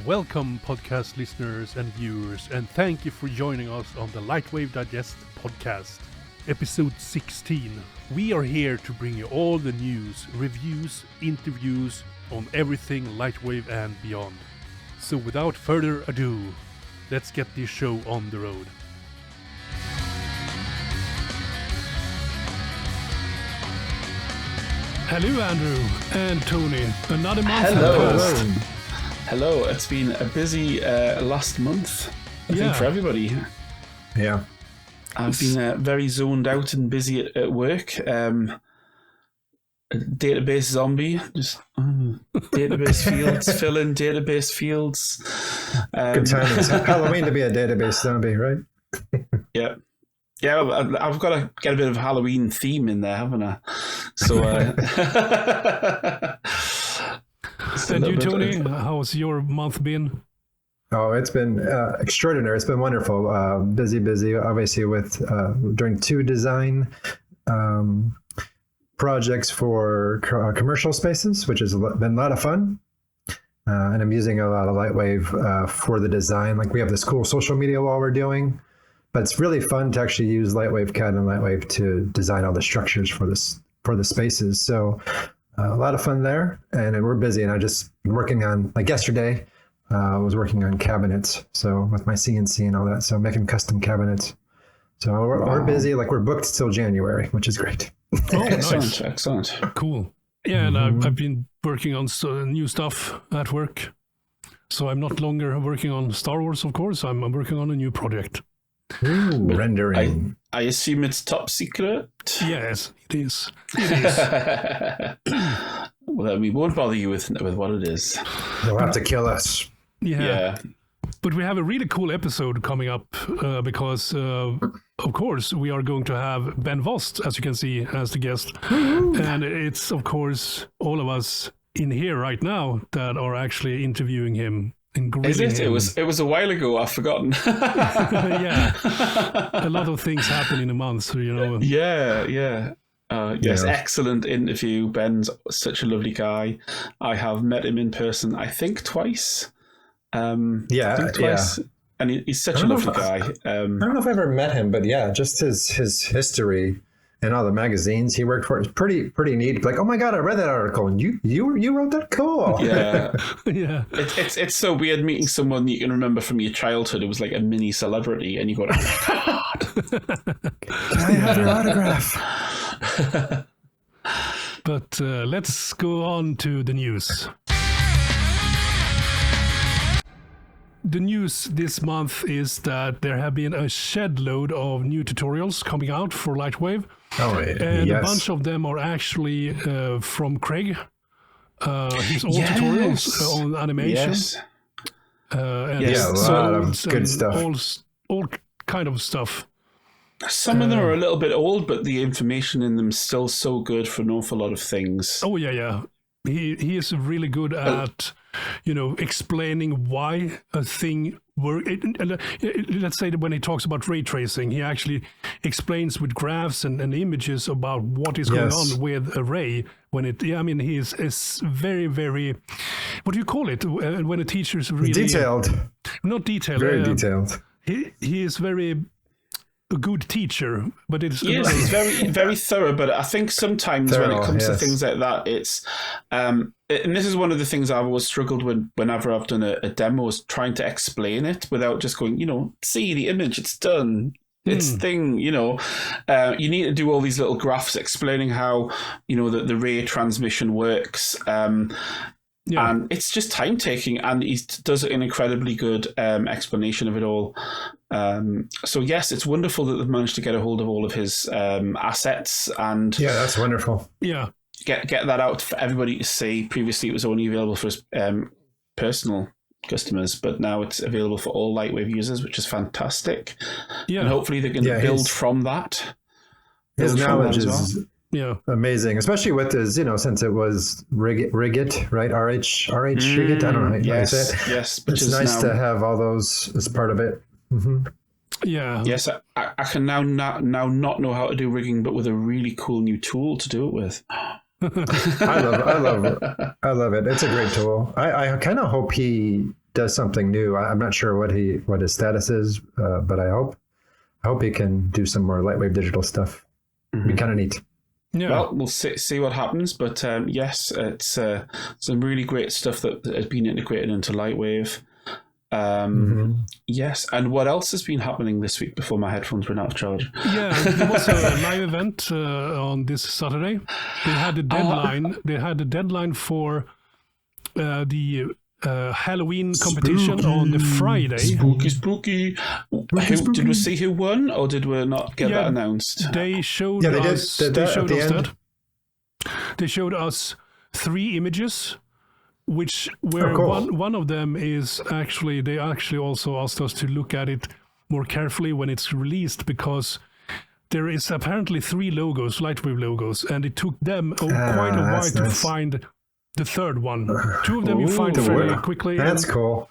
Welcome, podcast listeners and viewers, and thank you for joining us on the LightWave Digest podcast, episode 16. We are here to bring you all the news, reviews, interviews on everything LightWave and beyond. So without further ado, let's get this show on the road. Hello, Andrew and Tony. Another month. Hello. It's been a busy last month, I think, for everybody. Yeah. I've been very zoned out and busy at work. Database zombie, just database fields, fill in database fields. Good timing. Halloween to be a database zombie, right? Yeah. Yeah, I've got to get a bit of a Halloween theme in there, haven't I? So, and you, Tony, how's your month been? Oh, it's been extraordinary. It's been wonderful. Busy, obviously, with doing 2 design projects for commercial spaces, which has been a lot of fun. And I'm using a lot of LightWave for the design. Like, we have this cool social media wall we're doing. But it's really fun to actually use LightWaveCAD and LightWave to design all the structures for the spaces. So a lot of fun there, and we're busy. And I just working on, like yesterday, I was working on cabinets. So with my CNC and all that, so making custom cabinets. So we're busy. Like, we're booked till January, which is great. Oh, excellent. Cool. Yeah, and I've been working on new stuff at work. So I'm not longer working on Star Wars, of course. I'm working on a new project. Ooh, rendering. I assume it's top secret? Yes, it is. Well, then we won't bother you with what it is. You'll have to kill us. Yeah. But we have a really cool episode coming up because, of course, we are going to have Ben Vost, as you can see, as the guest. And it's, of course, all of us in here right now that are actually interviewing him. Is it? It was a while ago. I've forgotten. Yeah, a lot of things happen in a month, so you know. Yeah. Yes, excellent interview. Ben's such a lovely guy. I have met him in person, I think twice. Twice. And he's such a lovely guy. I don't know if I ever met him, but yeah, just his history and all the magazines he worked for is pretty neat. Like, oh my god, I read that article, and you wrote that? Cool. Yeah. Yeah. It's so weird meeting someone you can remember from your childhood. It was like a mini celebrity, and you go, oh my god, can I have your autograph? But let's go on to the news. The news this month is that there have been a shed load of new tutorials coming out for LightWave. Oh, yeah. And a bunch of them are actually from Craig. His old tutorials on animation. Yes. And a lot of good stuff. All kind of stuff. Some of them are a little bit old, but the information in them is still so good for an awful lot of things. Oh, yeah. He is really good at, explaining why a thing works. Let's say that when he talks about ray tracing, he actually explains with graphs and images about what is going on with a ray. He is very, very, what do you call it? When a teacher's really... Detailed. Not detailed. Very detailed. He is very... a good teacher, but it's he's very, very thorough. But I think sometimes when it comes to things like that, it's and this is one of the things I've always struggled with whenever I've done a demo, is trying to explain it without just going, see the image, it's done, it's thing, you need to do all these little graphs explaining how the ray transmission works. And it's just time taking, and he does an incredibly good explanation of it all. So yes, it's wonderful that they've managed to get a hold of all of his assets, and that's wonderful. Yeah, get that out for everybody to see. Previously, it was only available for his personal customers, but now it's available for all LightWave users, which is fantastic. Yeah, and hopefully they can build from that. His knowledge is amazing, especially with his, since it was Rigit, right? RH Rigit. I don't know how you say it. Yes, it's nice to have all those as part of it. Mm-hmm. Yeah. Yes, I can now not know how to do rigging, but with a really cool new tool to do it with. I love it. It's a great tool. I kind of hope he does something new. I'm not sure what his status is, but I hope he can do some more LightWave Digital stuff. It'd be kind of neat. Yeah. Well, we'll see what happens, but yes, it's some really great stuff that has been integrated into LightWave. Yes, and what else has been happening this week before my headphones run out of charge? Yeah, there was a live event on this Saturday. They had a deadline. They had a deadline for the Halloween competition on the Friday. Spooky. Did we see who won, or did we not get that announced? They showed us. They showed us 3 images, which were one of them is actually they also asked us to look at it more carefully when it's released, because there is apparently 3 logos, LightWave logos, and it took them quite a while to find the third one. 2 of them you find fairly quickly. That's cool.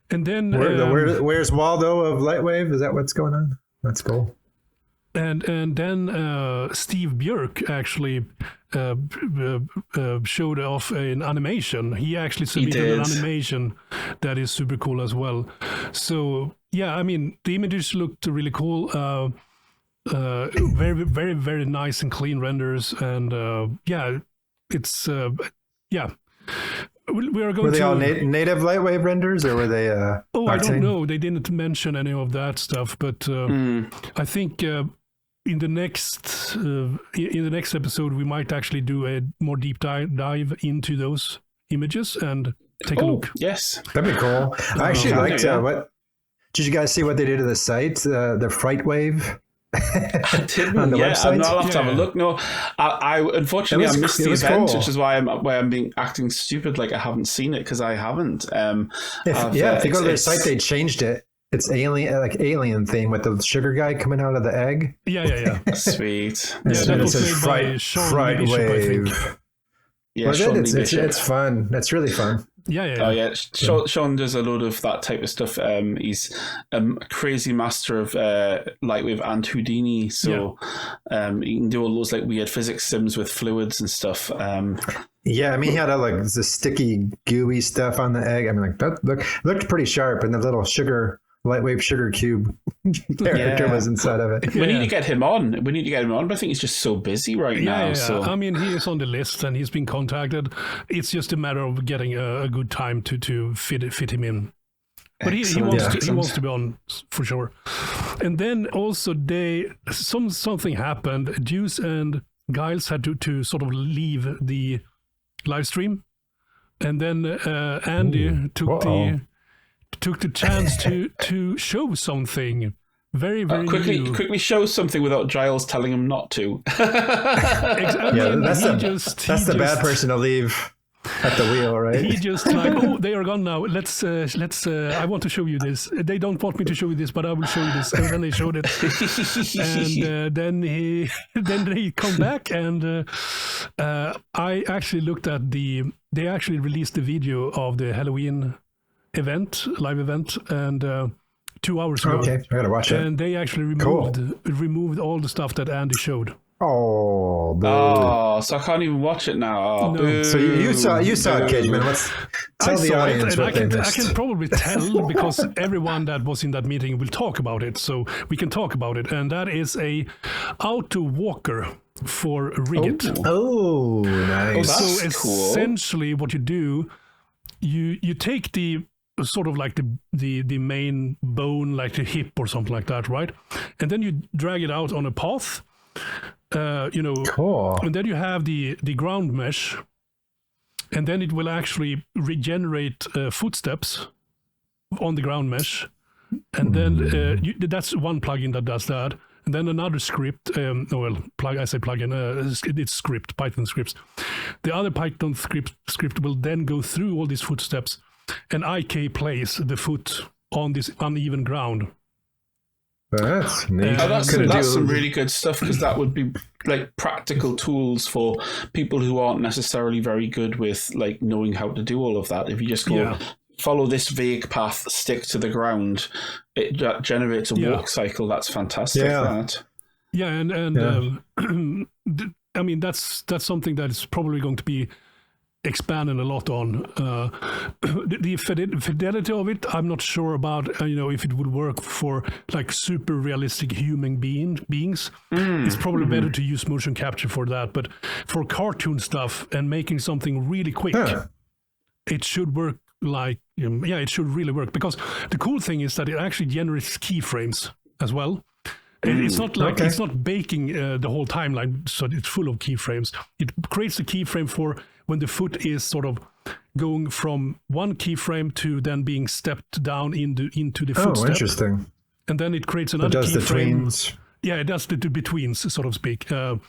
And then where's Waldo of LightWave? Is that what's going on? That's cool. And then Steve Björk actually showed off an animation. He actually submitted an animation that is super cool as well. So yeah, I mean, the images looked really cool. Very, very, very nice and clean renders, and it's we are going. Were they all native LightWave renders, or were they? I don't know. They didn't mention any of that stuff, but I think in the next episode we might actually do a more deep dive into those images and take a look. Yes, that'd be cool. I actually liked what. Did you guys see what they did to the site? The FrightWave. I didn't. On the website? I'll have to have a look. No, I unfortunately I missed the event, which is why I'm being acting stupid, like I haven't seen it, because I haven't. If you go to their site, they changed it. It's alien theme with the sugar guy coming out of the egg. Yeah. Sweet. That was made by FrightWave. Yeah, it's fun. That's really fun. Yeah. Sean does a load of that type of stuff. He's a crazy master of LightWave and Houdini, so he can do all those like weird physics sims with fluids and stuff. Yeah, I mean, he had the sticky, gooey stuff on the egg. I mean, like that looked pretty sharp, and the little LightWave sugar cube character was inside of it. We need to get him on. But I think he's just so busy right now. So. I mean, he is on the list and he's been contacted. It's just a matter of getting a good time to fit him in. But he wants to be on for sure. And then also something happened. Juice and Giles had to sort of leave the live stream, and then Andy took the chance to show something very, very quickly show something without Giles telling him not to. That's the bad person to leave at the wheel, right? He just they are gone now. Let's. I want to show you this. They don't want me to show you this, but I will show you this. And then they showed it, and then he come back, and I actually looked at They actually released the video of the Halloween live event, and 2 hours ago. Okay, I gotta watch it. And they actually removed all the stuff that Andy showed. So I can't even watch it now. No. So you saw it, Cageman. Let's tell the audience what they missed. I can probably tell because everyone that was in that meeting will talk about it, so we can talk about it. And that is a auto walker for Rigget. Oh, nice. So essentially, what you do, you take the sort of like the main bone, like the hip or something like that, right? And then you drag it out on a path. Cool. And then you have the ground mesh, and then it will actually regenerate footsteps on the ground mesh, and then that's one plugin that does that. And then another script, it's script, Python scripts. The other Python script will then go through all these footsteps and IK place the foot on this uneven ground. That's neat. That's some really good stuff, because that would be like practical tools for people who aren't necessarily very good with like knowing how to do all of that. If you just go follow this vague path, stick to the ground, it generates a walk cycle. That's fantastic. And I mean that's something that is probably going to be expanded a lot on. The fidelity of it, I'm not sure about, if it would work for like super realistic human beings. It's probably better to use motion capture for that. But for cartoon stuff and making something really quick, it should work it should really work. Because the cool thing is that it actually generates keyframes as well. It's not like it's not baking the whole timeline, so it's full of keyframes. It creates a keyframe for when the foot is sort of going from one keyframe to then being stepped down into the footstep. Oh, interesting. And then it creates another keyframe. It does the tweens. Yeah, it does the betweens, so to speak. It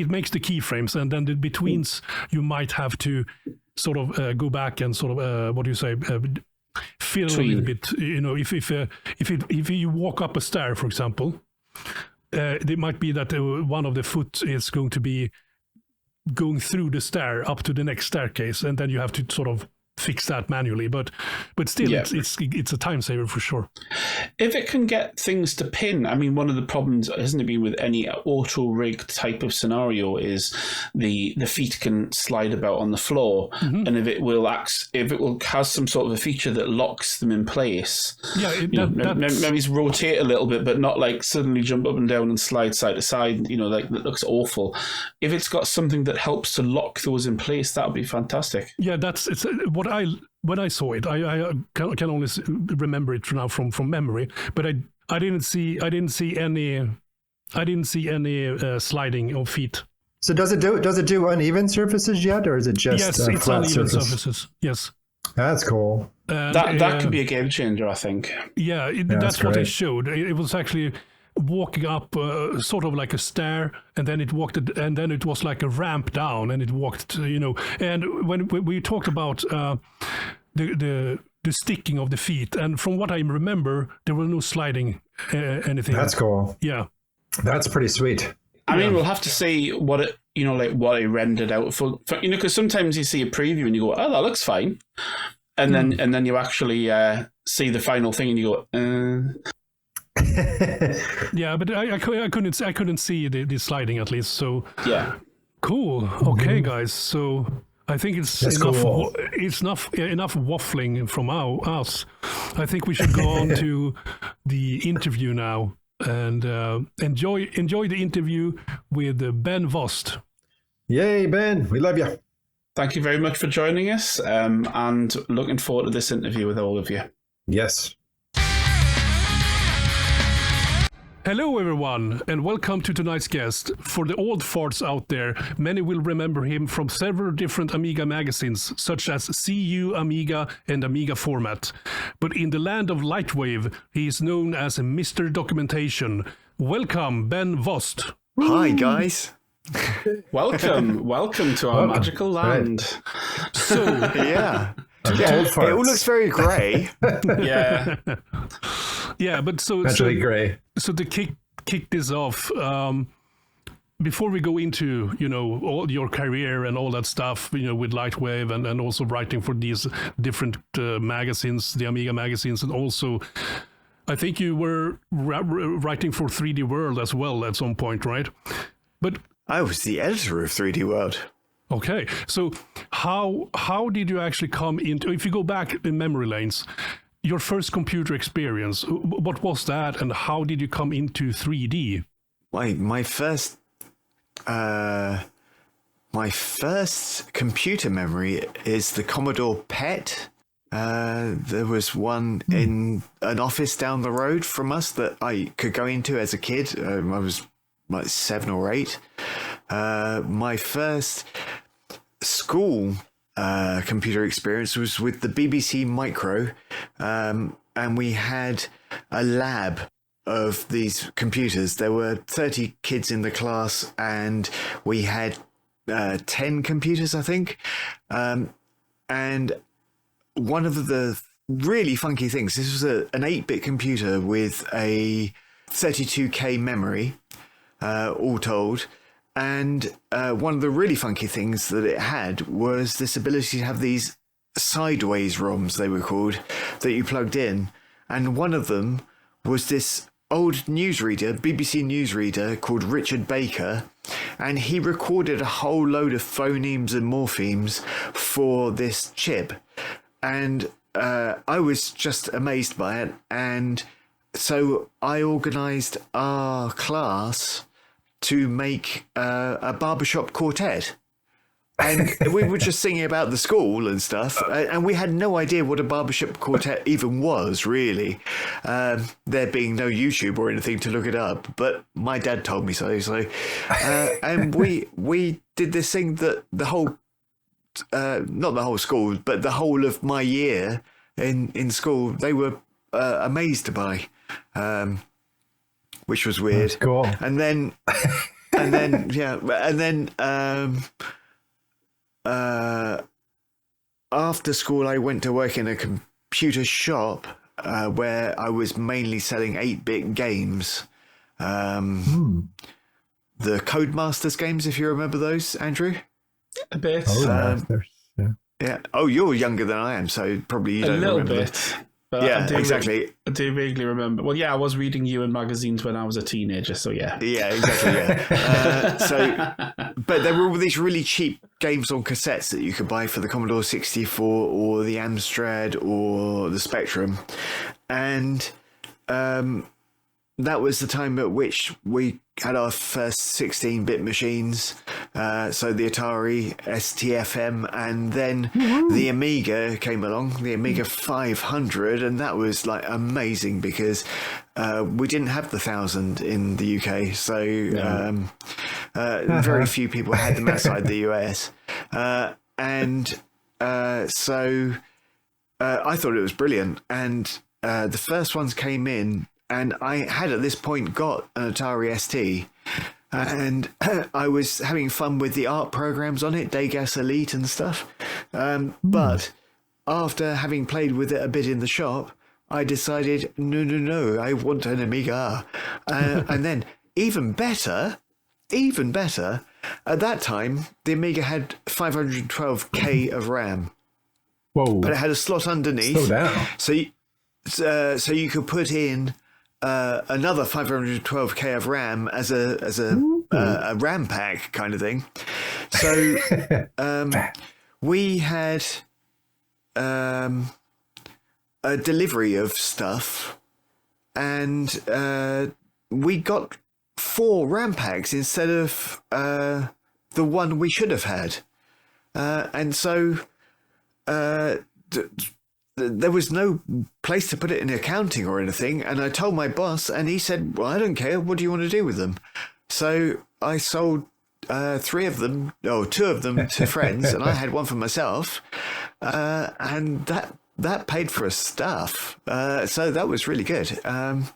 makes the keyframes, and then the betweens you might have to sort of go back and sort of fill a little bit. If you walk up a stair, for example, it might be that one of the foot is going to be going through the stair up to the next staircase, and then you have to sort of fix that manually. But still, it's a time saver for sure. If it can get things to pin, I mean, one of the problems, hasn't it been with any auto rig type of scenario, is the feet can slide about on the floor, and if it will has some sort of a feature that locks them in place. Yeah, maybe it's rotate a little bit, but not like suddenly jump up and down and slide side to side. Like that looks awful. If it's got something that helps to lock those in place, that would be fantastic. Yeah, when I saw it, I can only remember it now from memory, but I didn't see any sliding of feet. So does it do uneven surfaces yet, or is it just yes, it's flat uneven surfaces? Yes. That's cool. That could be a game changer, I think. Yeah, that's what it showed. It was actually walking up sort of like a stair, and then it was like a ramp down, and it walked, and when we talked about the sticking of the feet, and from what I remember, there was no sliding anything. That's cool. Yeah, that's pretty sweet. I mean, we'll have to see what it rendered out for because sometimes you see a preview and you go, oh, that looks fine, and then you actually see the final thing and you go, Yeah, but I couldn't see the sliding at least. So yeah, cool. Okay, guys. So I think it's enough. Cool. It's enough waffling from us. I think we should go on to the interview now and enjoy the interview with Ben Vost. Yay, Ben! We love you. Thank you very much for joining us, and looking forward to this interview with all of you. Yes. Hello everyone, and welcome to tonight's guest. For the old farts out there, many will remember him from several different Amiga magazines, such as CU, Amiga, and Amiga Format. But in the land of LightWave, he is known as Mr. Documentation. Welcome, Ben Vost. Hi, guys. Welcome to our magical land. Right. So, yeah. It all looks very grey. Yeah. Yeah, but naturally grey. So to kick this off, before we go into all your career and all that stuff, with LightWave and also writing for these different magazines, the Amiga magazines, and also I think you were writing for 3D World as well at some point, right? But I was the editor of 3D World. Okay, so how did you actually come into, if you go back in memory lanes, your first computer experience, what was that, and how did you come into 3D? My first computer memory is the Commodore PET. There was one in an office down the road from us that I could go into as a kid. I was like 7 or 8. My first school computer experience was with the BBC Micro, and we had a lab of these computers. There were 30 kids in the class, and we had 10 computers, I think. And one of the really funky things, this was an 8-bit computer with a 32K memory, all told. And one of the really funky things that it had was this ability to have these sideways ROMs, they were called, that you plugged in. And one of them was this old newsreader, BBC newsreader called Richard Baker. and he recorded a whole load of phonemes and morphemes for this chip, and I was just amazed by it. And so I organised our class to make a barbershop quartet. And we were just singing about the school and stuff, and we had no idea what a barbershop quartet even was, really. There being no YouTube or anything to look it up, but my dad told me so. And we did this thing that the whole, not the whole school, but the whole of my year in school, they were amazed by, which was weird. That's cool. And then after school, I went to work in a computer shop where I was mainly selling 8-bit games. The Codemasters games, if you remember those, Andrew? A bit. Yeah. Oh, you're younger than I am, so probably you don't remember. A little bit. But yeah, exactly. I do vaguely remember. Well, yeah, I was reading you in magazines when I was a teenager, so yeah. Yeah, exactly, yeah. But there were all these really cheap games on cassettes that you could buy for the Commodore 64 or the Amstrad or the Spectrum. And that was the time at which we had our first 16-bit machines, so the Atari STFM, and then the Amiga came along, the Amiga 500, and that was like amazing because we didn't have the 1000 in the UK, so very few people had them outside the US, and so I thought it was brilliant, and the first ones came in. And I had at this point got an Atari ST, and I was having fun with the art programs on it, Degas Elite and stuff. But after having played with it a bit in the shop, I decided, no, I want an Amiga. And then even better, at that time, the Amiga had 512K of RAM. Whoa. But it had a slot underneath. Slow down. So you could put in another 512K of RAM as a RAM pack kind of thing. So we had a delivery of stuff, and we got 4 RAM packs instead of the one we should have had, and so there was no place to put it in accounting or anything, and I told my boss, and he said, well, I don't care, what do you want to do with them? So I sold 2 of them to friends, and I had one for myself, and that paid for us stuff, so that was really good, and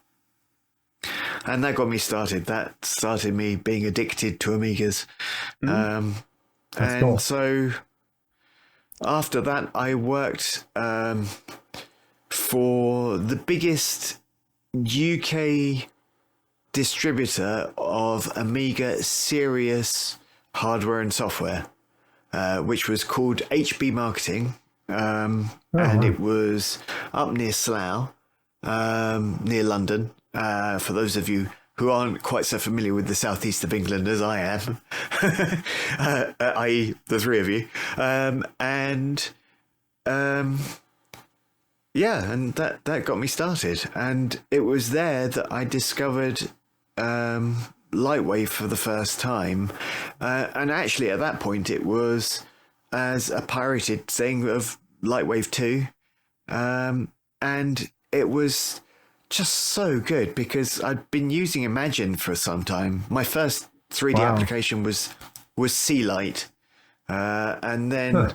that got me started. That started me being addicted to Amigas. And cool. So after that, I worked for the biggest UK distributor of Amiga serious hardware and software, which was called HB Marketing. And it was up near Slough, near London, for those of you who aren't quite so familiar with the southeast of England as I am, i.e. the 3 of you. And that got me started. And it was there that I discovered LightWave for the first time. And actually at that point it was as a pirated thing of LightWave 2. And it was just so good because I'd been using Imagine for some time. My first 3D application was Sealight, and then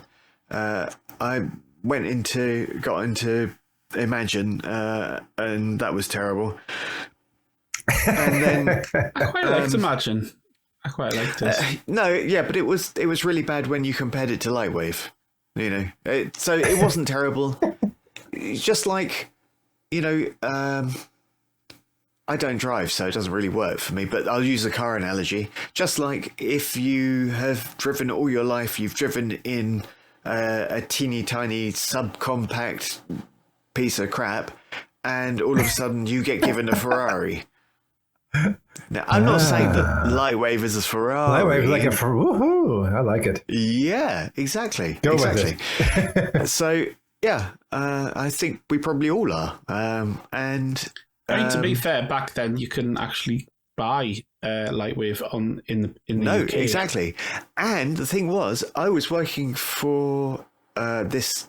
I got into Imagine, and that was terrible. And then I quite liked Imagine. I quite liked it. But it was really bad when you compared it to LightWave. You know, so it wasn't terrible. It's just like, you know, I don't drive, so it doesn't really work for me, but I'll use a car analogy. Just like if you have driven all your life, you've driven in a teeny tiny subcompact piece of crap, and all of a sudden you get given a Ferrari. Now, I'm not saying that LightWave is a Ferrari. LightWave is like a woohoo. I like it. Yeah, exactly. Go exactly. with it. So, yeah, I think we probably all are. I mean, to be fair, back then you couldn't actually buy LightWave in the UK. Exactly. And the thing was, I was working for this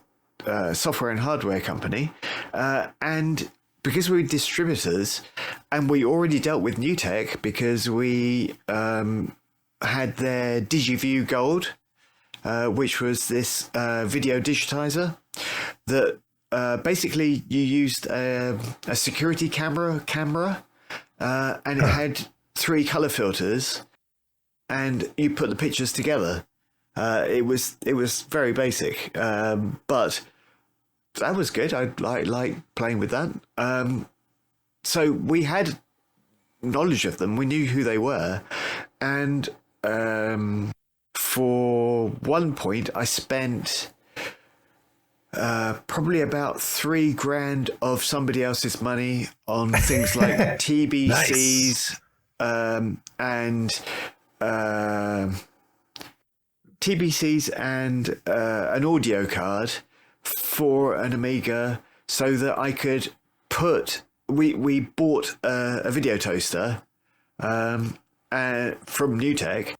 software and hardware company, and because we were distributors, and we already dealt with NewTek because we had their DigiView Gold, which was this video digitizer that basically you used a security camera, and it had 3 color filters, and you put the pictures together. It was very basic, but that was good. I like playing with that. So we had knowledge of them. We knew who they were, and for one point, I spent probably about $3,000 of somebody else's money on things like TBCs and an audio card for an Amiga, so that I could put. We bought a VideoToaster from NewTek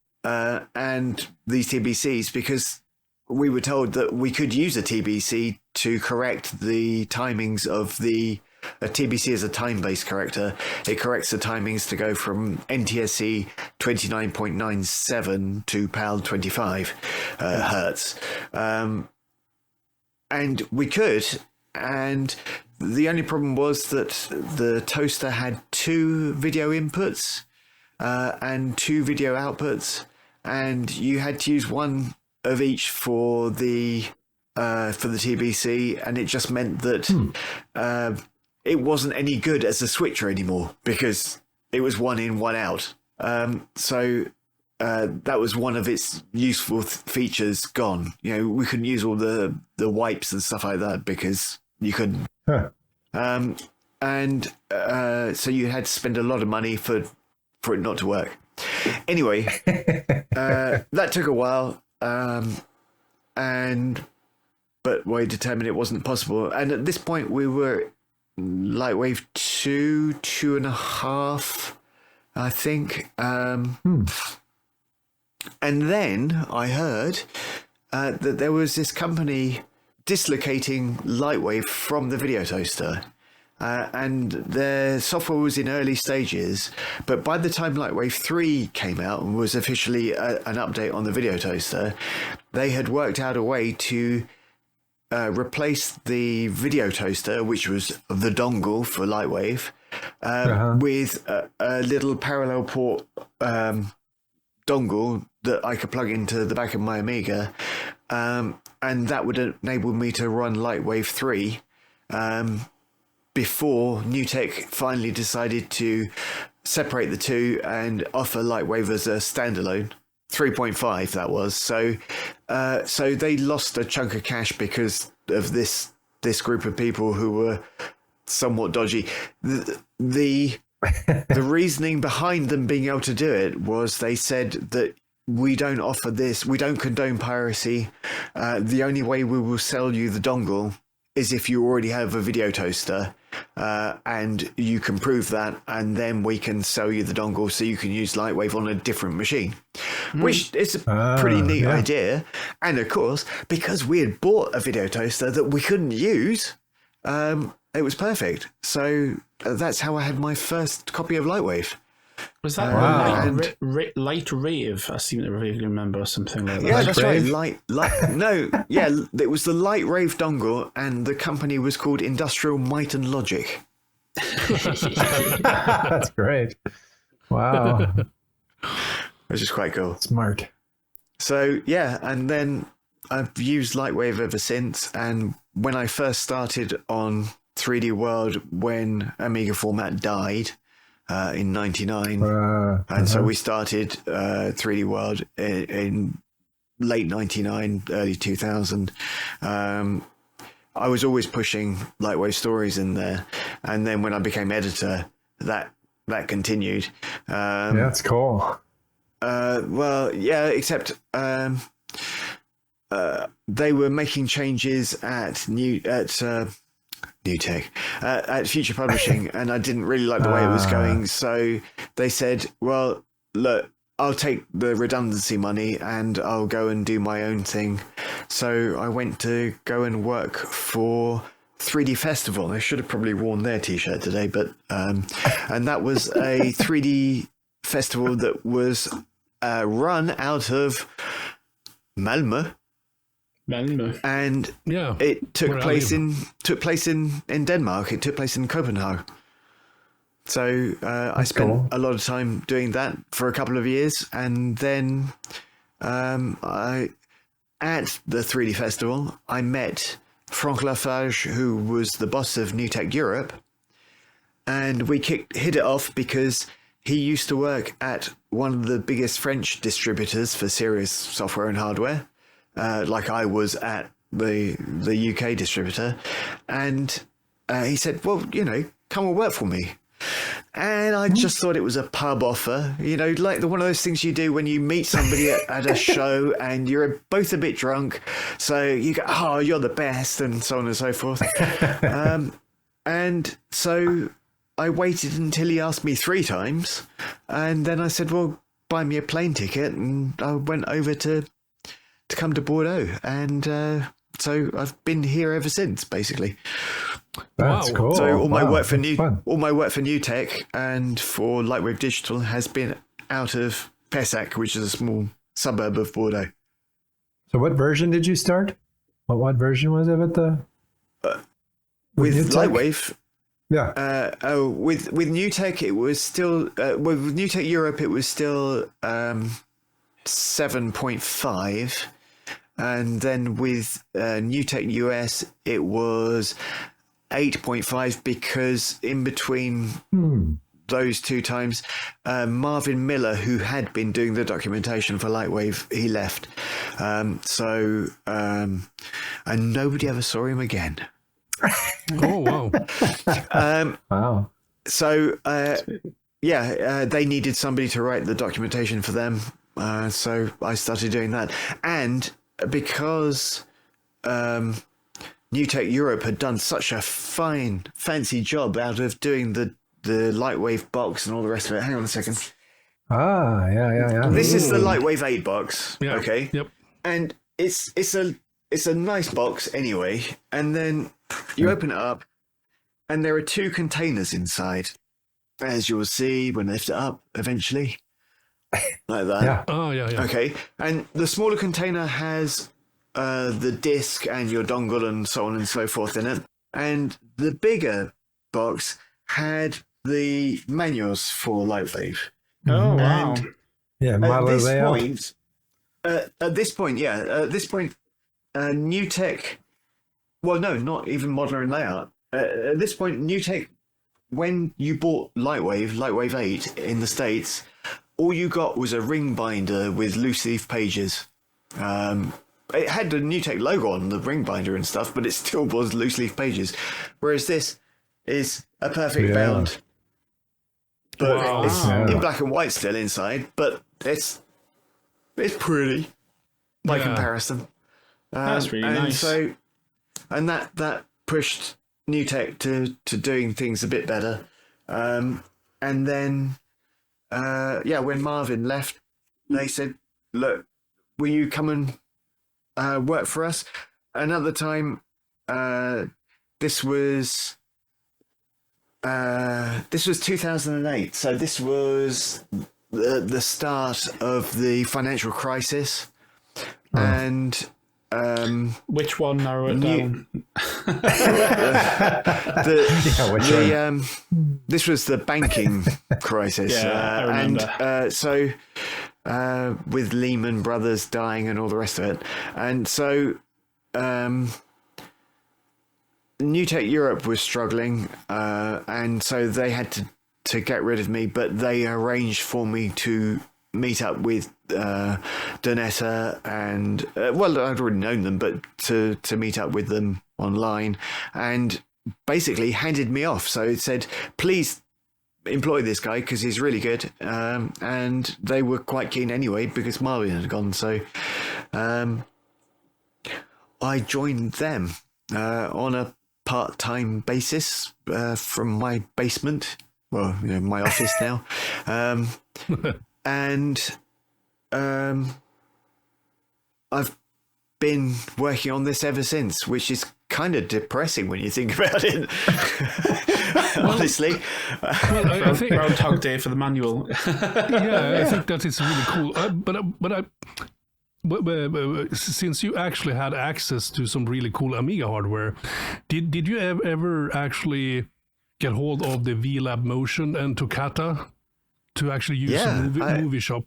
and these TBCs because we were told that we could use a TBC to correct the timings of a TBC is a time-based corrector. It corrects the timings to go from NTSC 29.97 to PAL 25 hertz. And we could, and the only problem was that the toaster had 2 video inputs and 2 video outputs, and you had to use one of each for the TBC, and it just meant that it wasn't any good as a switcher anymore because it was one in, one out. So that was one of its useful features gone. You know, we couldn't use all the wipes and stuff like that because you couldn't. Huh. So you had to spend a lot of money for it not to work. Anyway, that took a while, but we determined it wasn't possible. And at this point, we were LightWave 2.5, I think. And then I heard that there was this company dislocating LightWave from the VideoToaster. And their software was in early stages, but by the time LightWave 3 came out and was officially an update on the VideoToaster, they had worked out a way to replace the VideoToaster, which was the dongle for LightWave, with a little parallel port dongle that I could plug into the back of my Amiga, and that would enable me to run LightWave 3 before NewTek finally decided to separate the two and offer LightWave as a standalone. 3.5 that was. So they lost a chunk of cash because of this group of people who were somewhat dodgy. The reasoning behind them being able to do it was they said that we don't offer this, we don't condone piracy. The only way we will sell you the dongle is if you already have a VideoToaster, and you can prove that, and then we can sell you the dongle so you can use LightWave on a different machine, which is a pretty neat idea. And of course, because we had bought a VideoToaster that we couldn't use, it was perfect. So that's how I had my first copy of LightWave. Was that LightWave? I seem to vaguely remember, or something like that. Yeah, that's right. It was the LightWave dongle, and the company was called Industrial Might and Logic. That's great. Wow. Which is quite cool. Smart. So, yeah, and then I've used LightWave ever since, and when I first started on 3D World, when Amiga format died, in 99, and so we started 3D World in late 99, early 2000. I was always pushing LightWave stories in there, and then when I became editor, that that continued. Yeah, that's cool. Well, yeah, except they were making changes at NewTek, at Future Publishing, and I didn't really like the way it was going. So they said, well, look, I'll take the redundancy money and I'll go and do my own thing. So I went to go and work for 3D Festival. I should have probably worn their t-shirt today, but and that was a 3D festival that was run out of Malmö. And it took place in Denmark. It took place in Copenhagen. So I spent a lot of time doing that for a couple of years, and then at the 3D festival, I met Franck Lafage, who was the boss of NewTek Europe, and we hit it off because he used to work at one of the biggest French distributors for serious software and hardware. Like I was at the UK distributor, and he said, well, come and work for me. And I just thought it was a pub offer, like one of those things you do when you meet somebody at a show and you're both a bit drunk. So you go, oh, you're the best, and so on and so forth. And so I waited until he asked me 3 times. And then I said, well, buy me a plane ticket. And I went over to come to Bordeaux, and so I've been here ever since, basically. That's cool. So all my work for NewTek and for LightWave Digital has been out of Pessac, which is a small suburb of Bordeaux. So what version did you start? What version was it with the with LightWave? Yeah. With NewTek it was still with NewTek Europe it was still 7.5. And then with NewTek US, it was 8.5 because in between those 2 times, Marvin Miller, who had been doing the documentation for LightWave, he left. And nobody ever saw him again. Oh, wow. Wow. So, they needed somebody to write the documentation for them. So I started doing that. And because NewTek Europe had done such a fancy job out of doing the LightWave box and all the rest of it. Hang on a second. Yeah. This is the LightWave 8 box. Yeah. Okay. Yep. And it's a nice box anyway. And then you open it up, and there are 2 containers inside, as you will see when I lift it up eventually. Like that. Yeah. Oh, yeah. Okay. And the smaller container has the disc and your dongle and so on and so forth in it. And the bigger box had the manuals for LightWave. Oh, wow. Yeah, modular layout. At this point, NewTek, well, no, not even modular and layout. At this point, NewTek, when you bought LightWave 8 in the States, all you got was a ring binder with loose leaf pages. It had the NewTek logo on the ring binder and stuff, but it still was loose leaf pages. Whereas this is a perfect bound book. Wow. It's in black and white still inside, but it's pretty by comparison. That's really nice. And that pushed NewTek to doing things a bit better. And then when Marvin left, they said, look, will you come and work for us? Another time, this was 2008. So this was the start of the financial crisis. And which one? Narrow it down. This was the banking crisis. Yeah, I remember. And with Lehman Brothers dying and all the rest of it. And so NewTek Europe was struggling, and so they had to get rid of me, but they arranged for me to meet up with Donetta and I'd already known them, but to meet up with them online, and basically handed me off. So it said, please employ this guy because he's really good. And they were quite keen anyway because Marvin had gone. So I joined them on a part-time basis from my basement. Well, my office now. And I've been working on this ever since, which is kind of depressing when you think about it. Honestly, I think Groundhog Day for the manual. Yeah, I think that is really cool. But since you actually had access to some really cool Amiga hardware, did you ever actually get hold of the VLab Motion and Toccata to actually use MovieShop?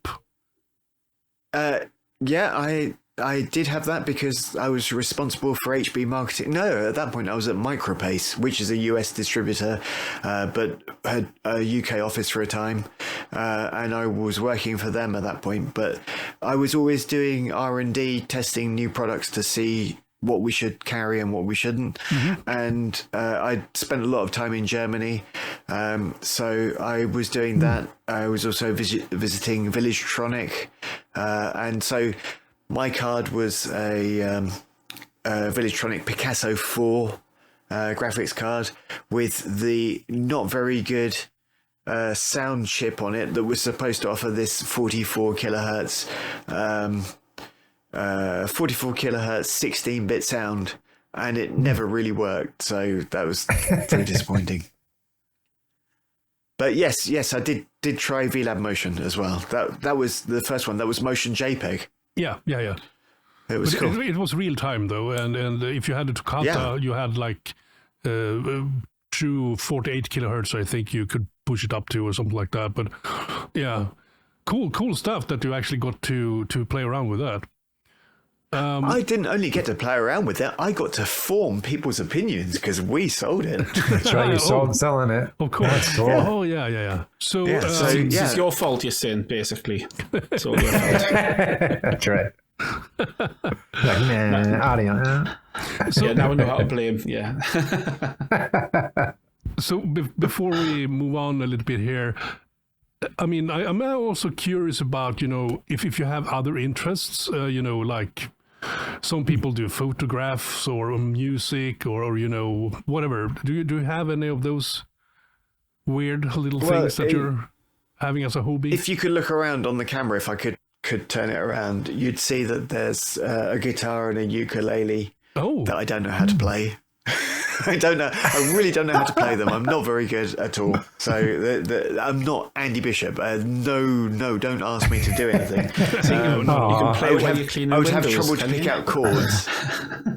I did have that because I was responsible for HB marketing. No, at that point I was at Micropace, which is a US distributor, but had a UK office for a time, and I was working for them at that point. But I was always doing R&D, testing new products to see what we should carry and what we shouldn't. And I spent a lot of time in Germany, so I was doing that. I was also visiting Villagetronic, and so my card was a Villagetronic Picasso 4 graphics card with the not very good sound chip on it that was supposed to offer this 44 kilohertz 16-bit sound, and it never really worked, so that was very disappointing. But yes, I did try VLab Motion as well. That was the first one. That was Motion JPEG. Yeah. It was cool. It was real time though, and if you had a Toccata, you had like true 48 kilohertz. I think you could push it up to or something like that. But yeah, cool stuff that you actually got to play around with that. I didn't only get to play around with it, I got to form people's opinions because we sold it. That's right, you selling it. Of course. That's cool. Oh, yeah. So, it's your fault, you're saying, basically. It's all your fault. That's right. Audio. So, now we know how to blame, yeah. So before we move on a little bit here, I mean, I'm also curious about, if you have other interests, like some people do photographs or music or whatever. Do you have any of those weird little things that you're having as a hobby? If you could look around on the camera, if I could turn it around, you'd see that there's a guitar and a ukulele that I don't know how to play. I really don't know how to play them. I'm not very good at all. So I'm not Andy Bishop. No, don't ask me to do anything. You can play while you clean I would have trouble to pick out chords.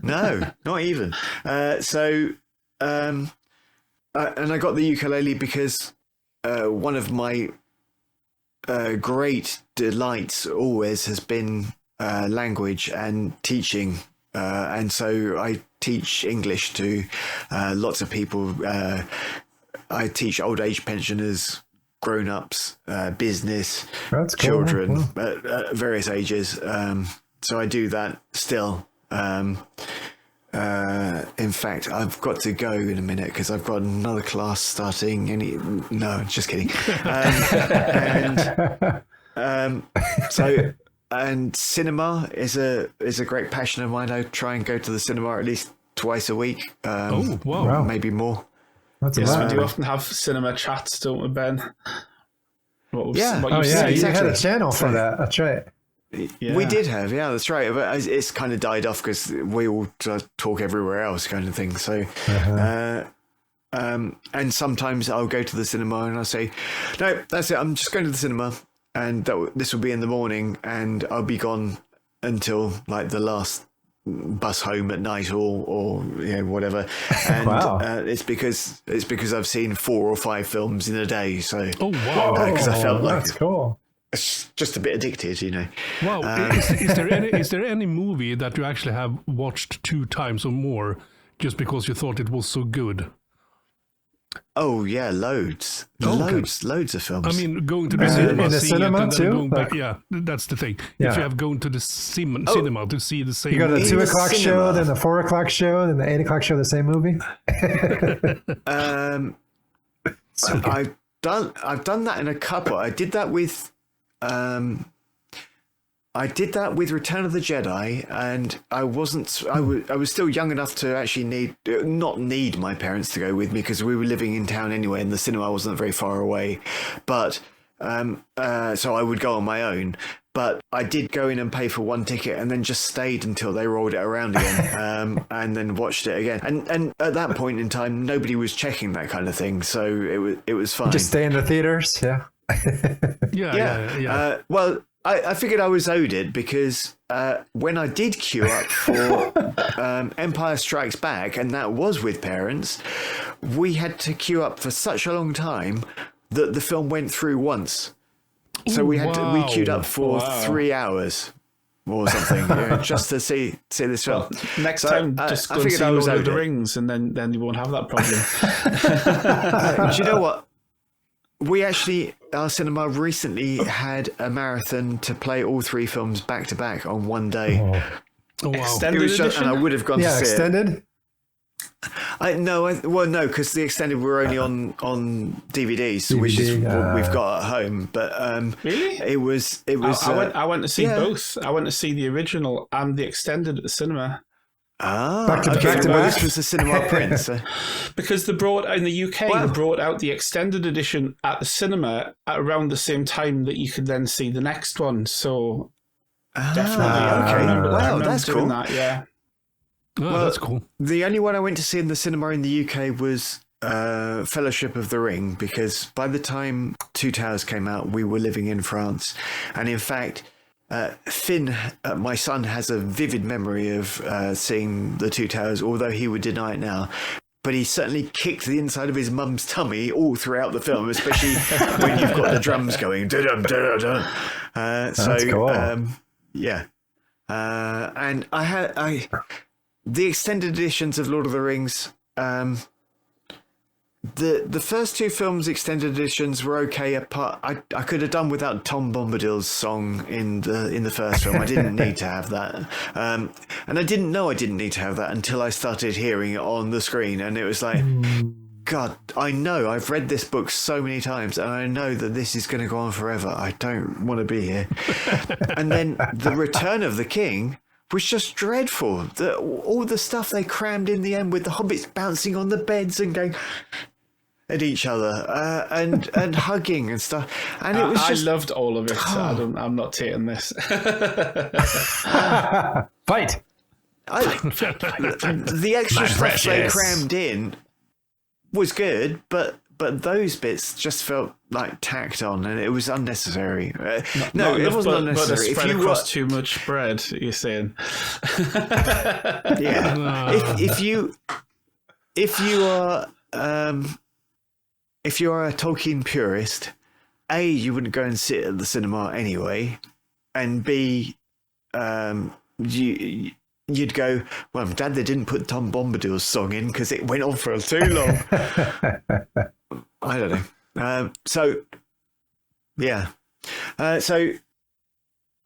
No, not even. And I got the ukulele because one of my great delights always has been language and teaching. And so I teach English to lots of people. I teach old age pensioners, grown-ups, business, children at various ages. So I do that still. In fact, I've got to go in a minute because I've got another class starting. No, just kidding. And cinema is a great passion of mine. I try and go to the cinema at least twice a week. Wow. Maybe more. Yes, we do often have cinema chats, don't we, Ben? You had a channel for that. That's right. Yeah. We did have, that's right. But it's kind of died off because we all talk everywhere else, kind of thing. So, and sometimes I'll go to the cinema and I'll say, no, that's it. I'm just going to the cinema. And this will be in the morning, and I'll be gone until like the last bus home at night, or whatever. And it's because I've seen 4 or 5 films in a day. So because I felt like that's cool. It's just a bit addicted, Wow! Is there any movie that you actually have watched 2 times or more just because you thought it was so good? Oh yeah, loads of films. I mean, going to the cinema, in the cinema too. Back. Yeah, that's the thing. If you have gone to the cinema to see the same, you go to the 2 o'clock show, then the 4 o'clock show, then the 8 o'clock show, the same movie. done that in a couple. I did that with Return of the Jedi, and I was still young enough to actually not need my parents to go with me because we were living in town anyway, and the cinema wasn't very far away. But so I would go on my own. But I did go in and pay for one ticket and then just stayed until they rolled it around again, and then watched it again. And at that point in time, nobody was checking that kind of thing, so it was fine. Just stay in the theaters, yeah. Yeah. Well, I figured I was owed it because when I did queue up for Empire Strikes Back, and that was with parents, we had to queue up for such a long time that the film went through once. So we queued up for 3 hours or something, just to see this film. Well, next time, just go and see Lord of the Rings, and then you won't have that problem. Do you know what? We actually, our cinema recently had a marathon to play all 3 films back to back on one day. Oh, wow. Extended edition? And I would have gone to see extended? No, because the extended were only on DVDs, which is what we've got at home. But really, it was. I went to see both. I went to see the original and the extended at the cinema. Back to Well, back. this was the cinema print. So. Because in the UK, they brought out the extended edition at the cinema at around the same time that you could then see the next one. So definitely, I remember that's doing cool. That, yeah. Oh, that's cool. The only one I went to see in the cinema in the UK was Fellowship of the Ring, because by the time Two Towers came out, we were living in France. And in fact, Finn, my son, has a vivid memory of seeing the Two Towers, although he would deny it now. But he certainly kicked the inside of his mum's tummy all throughout the film, especially when you've got the drums going. Dun, dun, dun. That's cool. Yeah. And the extended editions of Lord of the Rings, the first 2 films extended editions were okay. Apart, I could have done without Tom Bombadil's song in the first film. I didn't need to have that, and I didn't know I didn't need to have that until I started hearing it on the screen, and it was like, God, I know I've read this book so many times, and I know that this is going to go on forever. I don't want to be here. And then the Return of the King was just dreadful. All the stuff they crammed in the end with the hobbits bouncing on the beds and going at each other and hugging and stuff. And it was just... I loved all of it. I'm not taking this. Fight! The extra stuff they crammed in was good, but those bits just felt like tacked on, and it was unnecessary. It wasn't unnecessary. But if you got too much bread, you're saying. Yeah. If you are a Tolkien purist, A, you wouldn't go and sit at the cinema anyway, and B, you'd go, well, I'm glad they didn't put Tom Bombadil's song in because it went on for too long. I don't know. So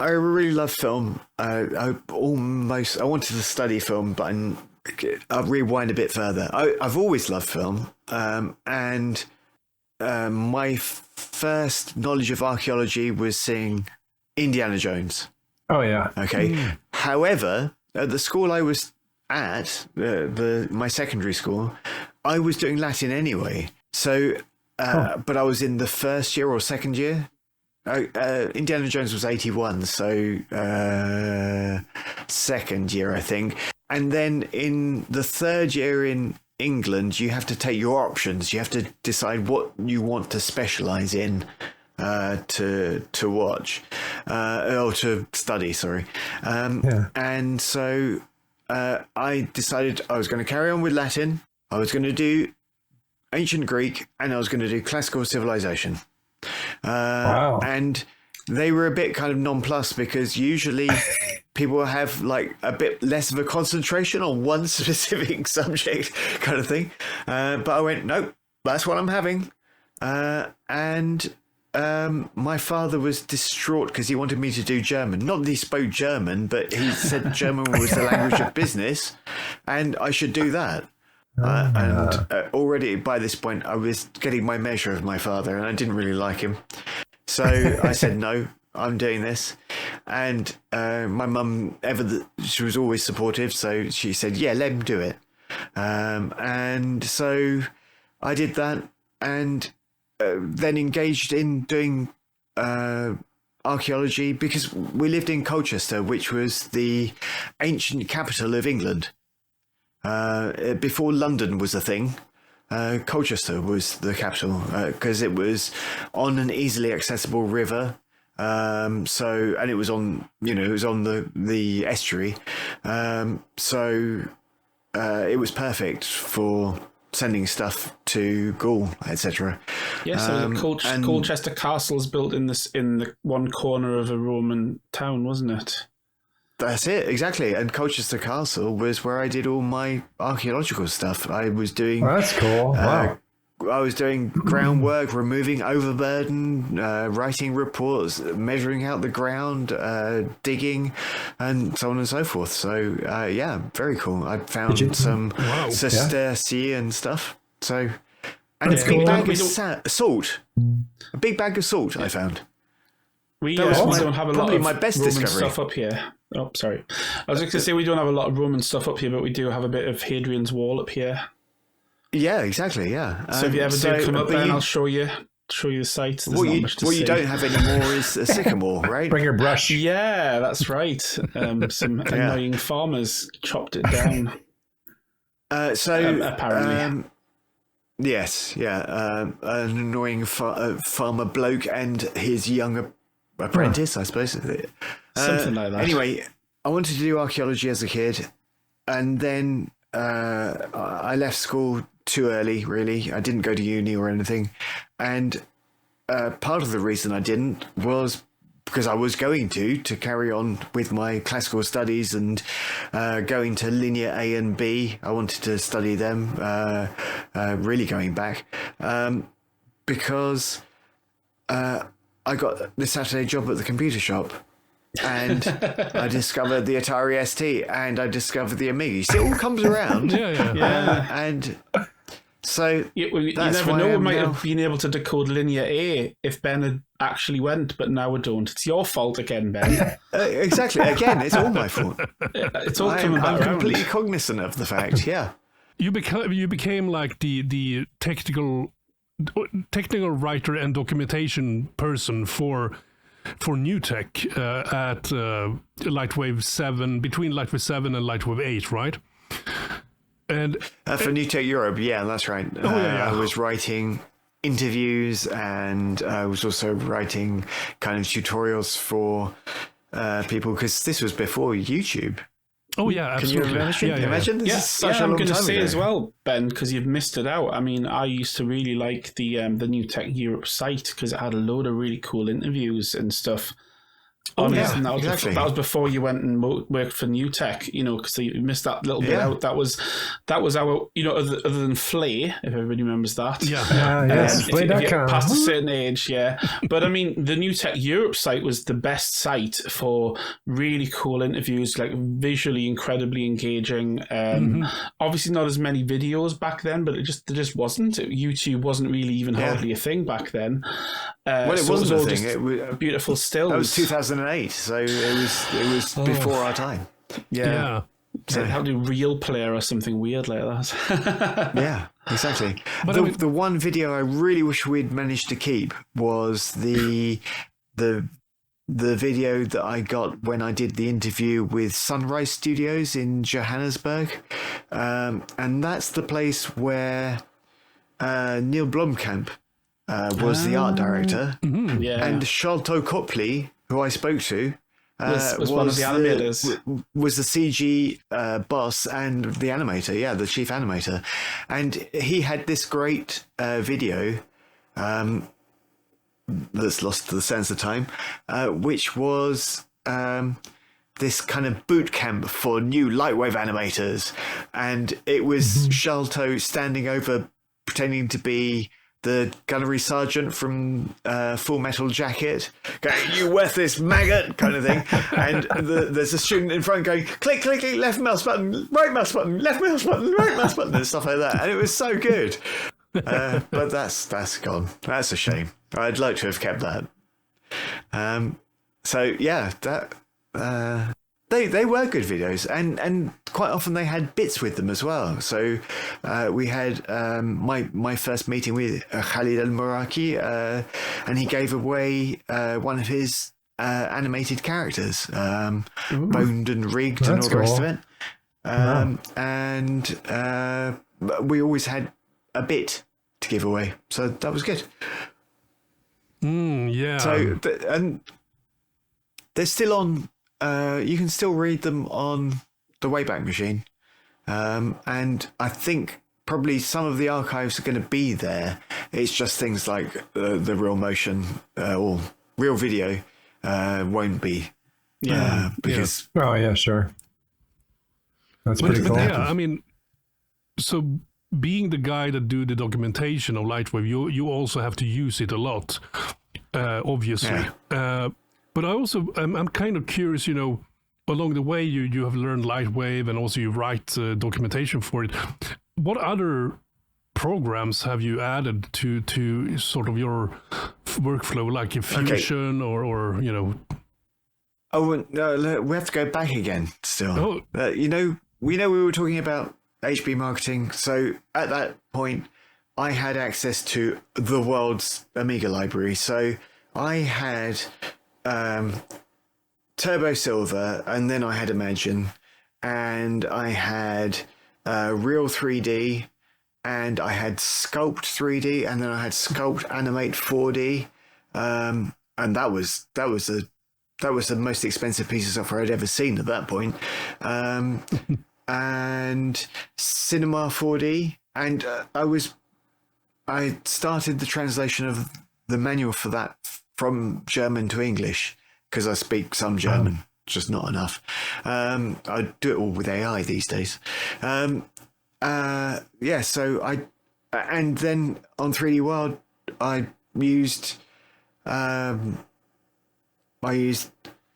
I really love film. I wanted to study film, but I'll rewind a bit further. I've always loved film, and my first knowledge of archaeology was seeing Indiana Jones. Oh yeah. Okay. However, at the school I was at, my secondary school, I was doing Latin anyway. So, but I was in the first year or second year. Indiana Jones was 81, so second year, I think. And then in the third year in England, you have to take your options. You have to decide what you want to specialize in to watch or to study. Sorry. And so I decided I was going to carry on with Latin. I was going to do ancient Greek, and I was going to do classical civilization. Wow. And they were a bit kind of nonplussed because usually people have like a bit less of a concentration on one specific subject kind of thing. But I went, nope, that's what I'm having. And my father was distraught because he wanted me to do German. Not that he spoke German, but he said German was the language of business and I should do that. And already by this point, I was getting my measure of my father, and I didn't really like him. So I said, no, I'm doing this. And my mum, she was always supportive, so she said, yeah, let him do it. And so I did that, and then engaged in doing archaeology, because we lived in Colchester, which was the ancient capital of England. Before London was a thing, Colchester was the capital, because it was on an easily accessible river. And it was on, it was on the estuary. So it was perfect for sending stuff to Gaul, etc. Yeah, so Colchester Castle is built in the one corner of a Roman town, wasn't it? That's it, exactly. And Colchester Castle was where I did all my archaeological stuff. I was doing... Oh, that's cool. Wow. I was doing groundwork, removing overburden, writing reports, measuring out the ground, digging, and so on and so forth. So, yeah, very cool. I found some Cistercian stuff. So, and a big bag of salt. A big bag of salt I found. We don't have a lot of my best Roman discovery stuff up here. Oh, sorry. I was just going to say we don't have a lot of Roman stuff up here, but we do have a bit of Hadrian's Wall up here. Yeah, exactly. Yeah. So if you ever do come up, Ben, I'll show you the site. What you don't have anymore is a sycamore, right? Bring your brush. Yeah, that's right. Some annoying farmers chopped it down. Apparently. Yes, yeah. An annoying farmer bloke and his young apprentice, I suppose. Something like that. Anyway, I wanted to do archaeology as a kid, and then I left school too early, really. I didn't go to uni or anything. And part of the reason I didn't was because I was going to carry on with my classical studies and going to linear A and B. I wanted to study them, really going back, because I got the Saturday job at the computer shop. And I discovered the Atari ST, and I discovered the Amiga. You see, it all comes around. Yeah. And so you never know. We might have been able to decode linear A if Ben had actually went, but now we don't. It's your fault again, Ben. Exactly. Again, it's all my fault. It's all coming back I'm around. completely cognizant of the fact. Yeah. You became like the technical writer and documentation person for NewTek at LightWave 7, between LightWave 7 and LightWave 8, right? And for NewTek Europe, yeah, that's right. I was writing interviews, and I was also writing kind of tutorials for people, because this was before YouTube. Oh yeah, absolutely. Can you imagine? This is such a long I'm going to say ago. as well, Ben, because you've missed it out. I mean, I used to really like the NewTek Europe site because it had a load of really cool interviews and stuff. Exactly. That was before you went and worked for NewTek, because you missed that little bit out. That was our, other than Flay, if everybody remembers that. Yes, if you past a certain age, But I mean, the NewTek Europe site was the best site for really cool interviews, like visually incredibly engaging. Obviously not as many videos back then, but there just wasn't. YouTube wasn't really even hardly a thing back then. It wasn't all a thing. just It was, beautiful stills. That was 2008, so it was before our time. Yeah. So how do real player or something weird like that? Yeah, exactly. But the one video I really wish we'd managed to keep was the video that I got when I did the interview with Sunrise Studios in Johannesburg, and that's the place where Neil Blomkamp was the art director, and Sholto Copley, who I spoke to, was one of the animators. Was the CG boss and the animator, the chief animator. And he had this great video that's lost to the sense of time, which was this kind of boot camp for new LightWave animators. And it was Sholto standing over, pretending to be the gunnery sergeant from Full Metal Jacket going, "You worthless maggot," kind of thing. And there's a student in front going, "Click, click, click, left mouse button, right mouse button, left mouse button, right mouse button," and stuff like that. And it was so good. But that's gone. That's a shame. I'd like to have kept that. So yeah, that they were good videos, and quite often they had bits with them as well. So we had my first meeting with Khalid Al Moraki, and he gave away one of his animated characters, boned and rigged and all the rest of it. And we always had a bit to give away, so that was good. Yeah. So and they're still on. You can still read them on the Wayback Machine, and I think probably some of the archives are going to be there. It's just things like the real motion or real video won't be. Yeah. Because Oh yeah, sure. That's pretty cool. Yeah, I mean, so being the guy that do the documentation of LightWave, you also have to use it a lot, obviously. Yeah. But I also, I'm kind of curious, along the way you have learned LightWave and also you write documentation for it. What other programs have you added to sort of your workflow, like a Fusion or Oh no, we have to go back again. Still, Oh. we were talking about HB marketing. So at that point, I had access to the world's Amiga library. So I had Turbo Silver, and then I had Imagine, and I had Real 3D, and I had Sculpt 3D, and then I had Sculpt Animate 4D, and that was the most expensive piece of software I'd ever seen at that point, and Cinema 4D, and I started the translation of the manual for that from German to English, because I speak some German, just not enough. I do it all with AI these days. So and then on 3D World, I used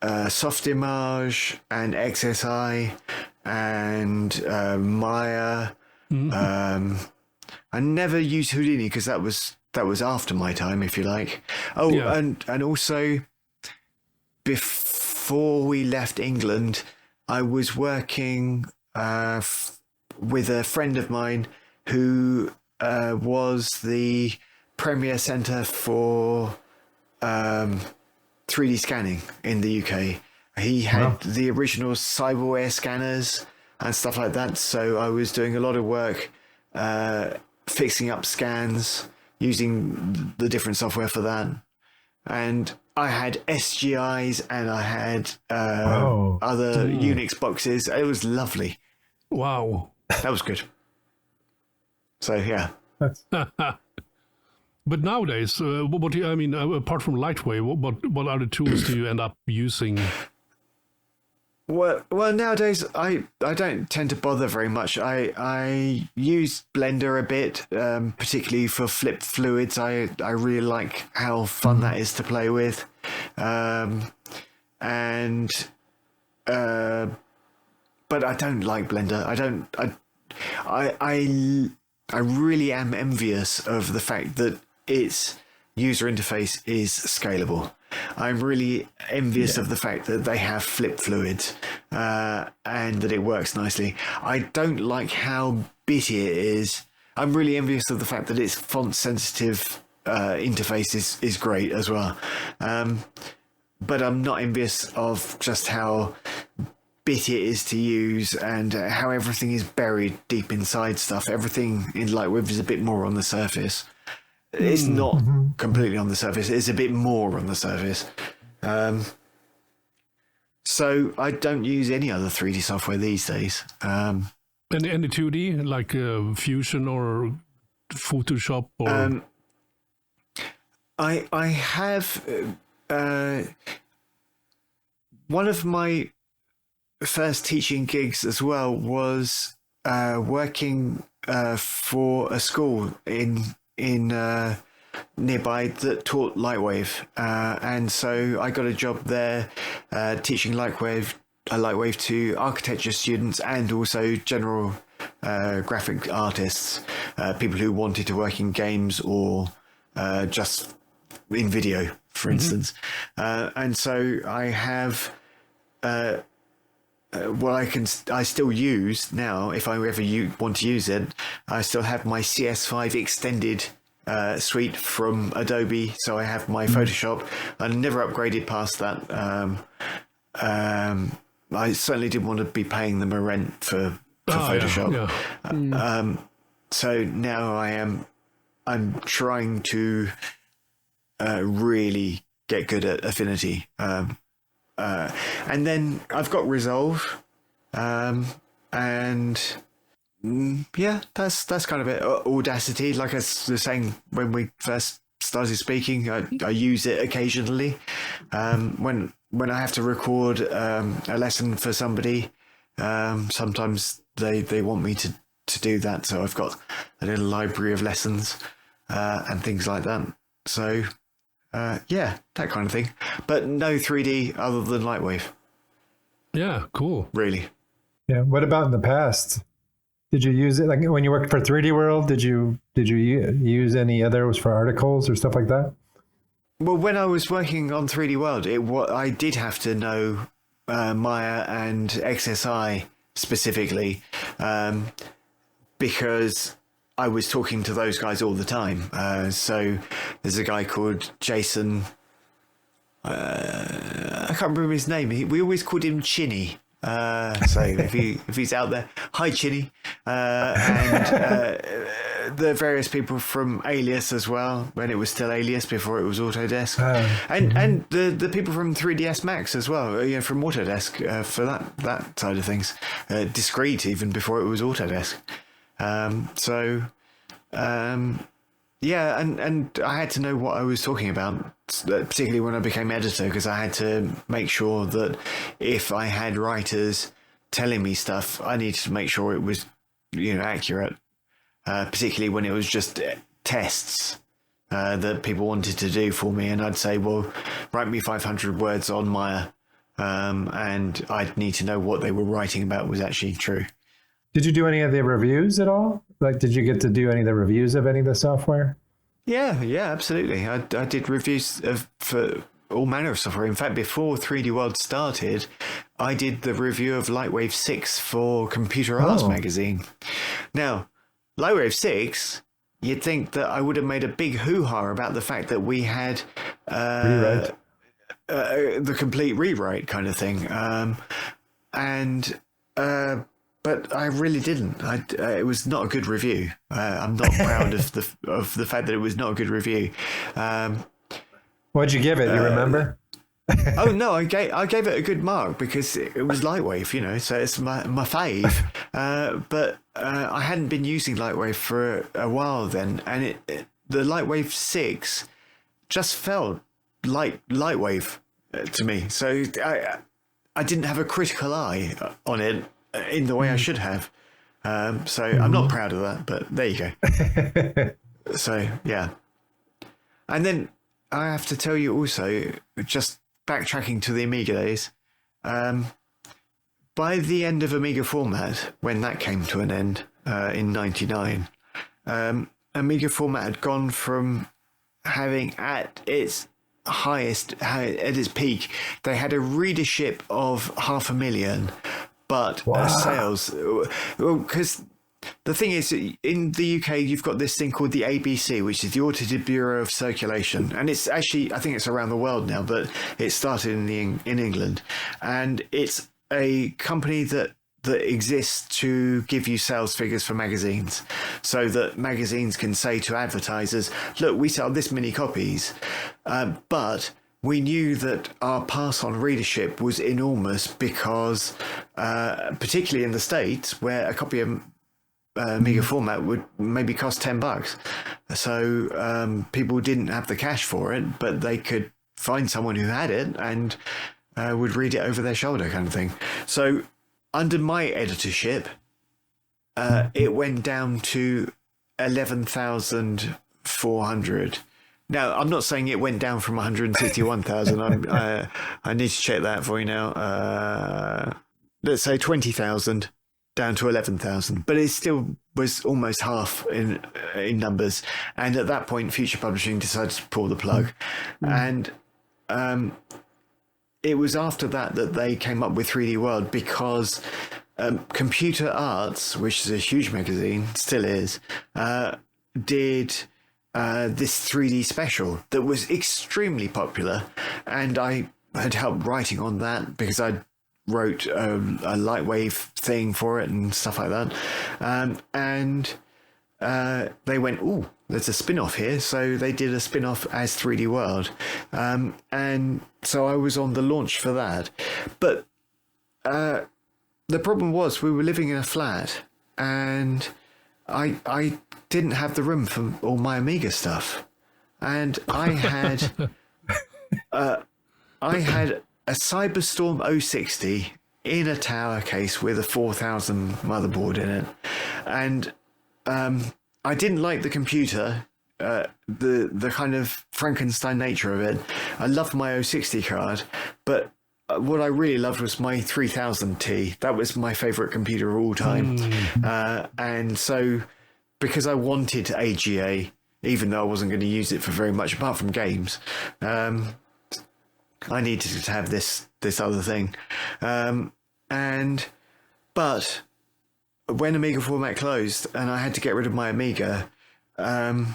Softimage and XSI and Maya. I never used Houdini because that was after my time, if you like. Oh, yeah. and also before we left England, I was working with a friend of mine who was the Premier Centre for 3D scanning in the UK. He had the original Cyberware scanners and stuff like that. So I was doing a lot of work fixing up scans, using the different software for that. And I had SGIs and I had other Unix boxes. It was lovely. Wow. That was good. So, yeah. But nowadays, apart from LightWave, what other tools do you end up using? Well, nowadays I don't tend to bother very much. I use Blender a bit, particularly for flip fluids. I really like how fun that is to play with, but I don't like Blender. I really am envious of the fact that its user interface is scalable. I'm really envious of the fact that they have flip fluids and that it works nicely. I don't like how bitty it is. I'm really envious of the fact that its font sensitive interface is great as well. But I'm not envious of just how bitty it is to use and how everything is buried deep inside stuff. Everything in LightWave is a bit more on the surface. It's not completely on the surface. It's a bit more on the surface. So I don't use any other 3D software these days. Any 2D, like Fusion or Photoshop? Or... I have... one of my first teaching gigs as well was working for a school in nearby that taught LightWave, and so I got a job there teaching LightWave to architecture students and also general graphic artists, people who wanted to work in games or just in video, for instance. And so I have I still use now, if I ever want to use it, I still have my CS5 extended suite from Adobe. So I have my Photoshop. I never upgraded past that. I certainly didn't want to be paying them a rent for Photoshop. Yeah. So now I'm trying to really get good at Affinity. And then I've got Resolve, and that's kind of it. Audacity, like I was saying when we first started speaking, I use it occasionally. When I have to record a lesson for somebody, sometimes they want me to do that, so I've got a little library of lessons and things like that. So that kind of thing, but no 3D other than LightWave. Yeah, cool. Really. Yeah. What about in the past? Did you use it, like when you worked for 3D World? Did you use any others for articles or stuff like that? Well, when I was working on 3D World, I did have to know Maya and XSI specifically, because I was talking to those guys all the time. So there's a guy called Jason. I can't remember his name. We always called him Chinny. So if he's out there, hi Chinny, and the various people from Alias as well, when it was still Alias before it was Autodesk, and the people from 3ds Max as well, from Autodesk for that side of things, Discrete even before it was Autodesk. And I had to know what I was talking about, particularly when I became editor, because I had to make sure that if I had writers telling me stuff, I needed to make sure it was, accurate, particularly when it was just tests that people wanted to do for me. And I'd say, well, write me 500 words on Maya, and I'd need to know what they were writing about was actually true. Did you do any of the reviews at all? Like, did you get to do any of the reviews of any of the software? Yeah, absolutely. I did reviews for all manner of software. In fact, before 3D World started, I did the review of LightWave 6 for Computer Arts magazine. Now, LightWave 6, you'd think that I would have made a big hoo-ha about the fact that we had the complete rewrite kind of thing. But I really didn't. It was not a good review. I'm not proud of the fact that it was not a good review. What'd you give it? You remember? Oh no, I gave it a good mark because it was LightWave, so it's my fave. But I hadn't been using LightWave for a while then, and the LightWave 6 just felt like LightWave to me. So I didn't have a critical eye on it in the way I should have. So I'm not proud of that, but there you go. So, yeah. And then I have to tell you also, just backtracking to the Amiga days, by the end of Amiga Format, when that came to an end in 99, Amiga Format had gone from having at its highest, at its peak, they had a readership of 500,000, but sales, because the thing is, in the UK, you've got this thing called the ABC, which is the Audited Bureau of Circulation. And it's actually, I think it's around the world now, but it started in England. And it's a company that exists to give you sales figures for magazines, so that magazines can say to advertisers, look, we sell this many copies, but we knew that our pass-on readership was enormous because, particularly in the States, where a copy of Amiga Format would maybe cost $10. So people didn't have the cash for it, but they could find someone who had it and would read it over their shoulder, kind of thing. So under my editorship, it went down to 11,000 400. Now, I'm not saying it went down from 161,000. I need to check that for you now. Let's say 20,000 down to 11,000, but it still was almost half in numbers. And at that point, Future Publishing decided to pull the plug. And it was after that they came up with 3D World, because Computer Arts, which is a huge magazine, still is, did this 3D special that was extremely popular, and I had helped writing on that because I wrote a LightWave thing for it and stuff like that, and they went, "Ooh, there's a spin-off here," so they did a spin-off as 3D World, and so I was on the launch for that. But the problem was we were living in a flat, and I didn't have the room for all my Amiga stuff, and I had a Cyberstorm 060 in a tower case with a 4000 motherboard in it, and I didn't like the computer, the kind of Frankenstein nature of it. I loved my 060 card, but what I really loved was my 3000T. That was my favorite computer of all time. And so, because I wanted AGA, even though I wasn't going to use it for very much apart from games, I needed to have this other thing. But when Amiga Format closed and I had to get rid of my Amiga, I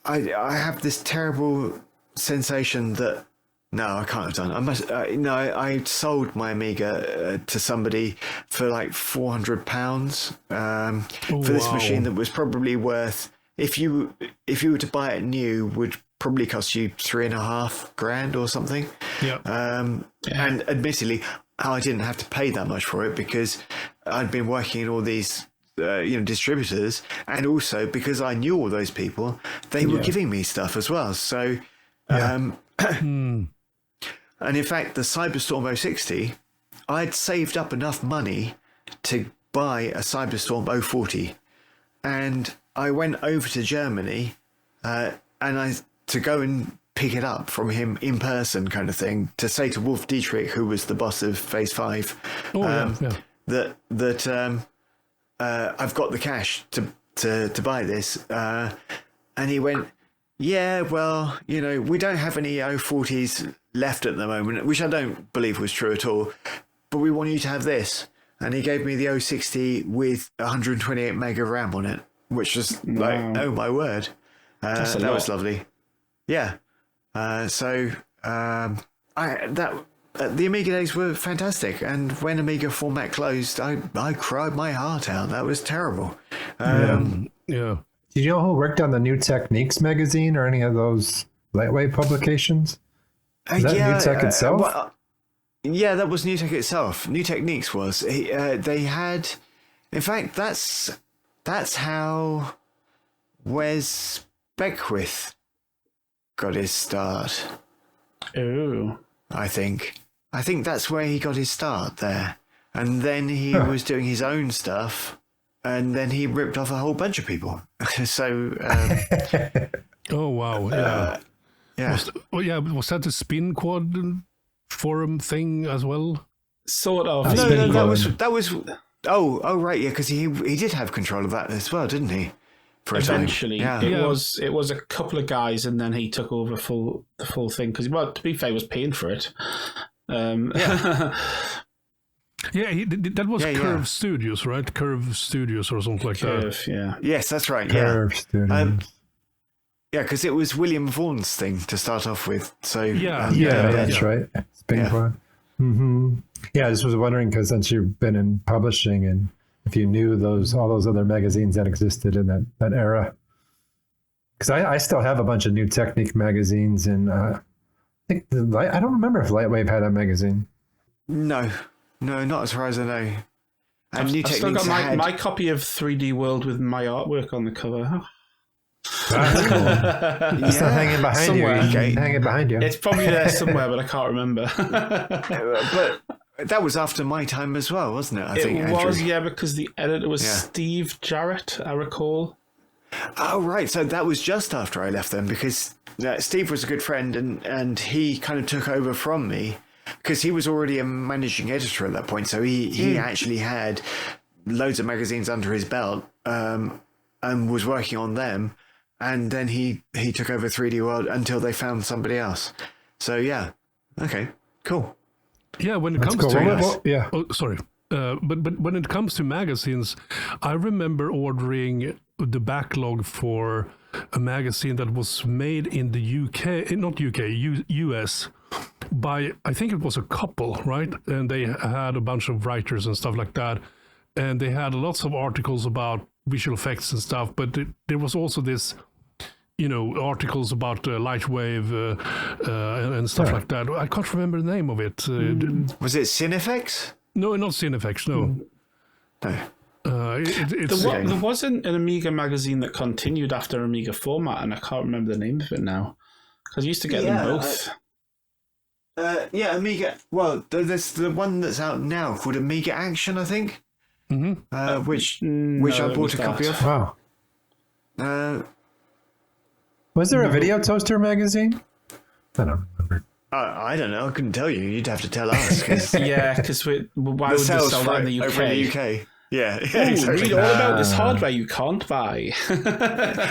have this terrible sensation that no, I can't have done it. I sold my Amiga to somebody for like £400 for this machine that was probably worth, if you were to buy it new, would probably cost you $3,500 or something. Yeah. And admittedly, I didn't have to pay that much for it because I'd been working in all these distributors, and also because I knew all those people, they were giving me stuff as well. So and in fact, the Cyberstorm 060, I'd saved up enough money to buy a Cyberstorm 040, and I went over to Germany to go and pick it up from him in person, kind of thing, to say to Wolf Dietrich, who was the boss of Phase 5, that I've got the cash to buy this, and he went, yeah, well, we don't have any 040s left at the moment, which I don't believe was true at all, but we want you to have this. And he gave me the 060 with 128 meg of RAM on it, which was like, oh my word. That was lovely. Yeah. The Amiga days were fantastic, and when Amiga Format closed, I cried my heart out. That was terrible. Yeah. Did you know who worked on the New Techniques magazine or any of those LightWave publications? Is that NewTek itself? That was NewTek itself. New Techniques was. They had, in fact, that's how Wes Beckwith got his start. Oh, I think that's where he got his start there, and then he was doing his own stuff, and then he ripped off a whole bunch of people. So, oh wow, yeah. Was that the Spin Quad forum thing as well? Sort of. No, that was. Oh, right, yeah, because he did have control of that as well, didn't he? For eventually, it was a couple of guys, and then he took over the full thing because, well, to be fair, he was paying for it. That was Curve Studios, right? Curve Studios or something like that. Yeah. Yes, that's right. Curve Studios. Because it was William Vaughan's thing to start off with. So that's right. Spin Quad. Mm-hmm. Yeah, I just was wondering because since you've been in publishing, and if you knew all those other magazines that existed in that era. Because I still have a bunch of New Technique magazines, and I think I don't remember if LightWave had a magazine. No, not as far as I know. And I've still got my copy of 3D World with my artwork on the cover. That's cool. It's still hanging behind somewhere. You. Hanging behind you. It's probably there somewhere, but I can't remember. But that was after my time as well, wasn't it? I think it was, because the editor was Steve Jarrett, I recall. Oh, right. So that was just after I left them, because Steve was a good friend, and he kind of took over from me because he was already a managing editor at that point. So he actually had loads of magazines under his belt, and was working on them. And then he took over 3D World until they found somebody else. So yeah, okay, cool. Yeah, when it comes to oh, sorry, but when it comes to magazines, I remember ordering the backlog for a magazine that was made in the UK, not UK, US, by, I think it was a couple, right? And they had a bunch of writers and stuff like that, and they had lots of articles about visual effects and stuff, but there was also this, articles about LightWave and stuff like that. I can't remember the name of it. Was it Cinefex? No, not Cinefex, no. There wasn't an Amiga magazine that continued after Amiga format, and I can't remember the name of it now, because I used to get them both. Amiga. Well, there's the one that's out now called Amiga Action, I think. Mm-hmm. Which I bought a copy of. Wow. Was there a VideoToaster magazine? I don't remember. I don't know. I couldn't tell you. You'd have to tell us. Because why would they sell that in the UK? Over in the UK. Yeah, exactly. Read all about this hardware you can't buy.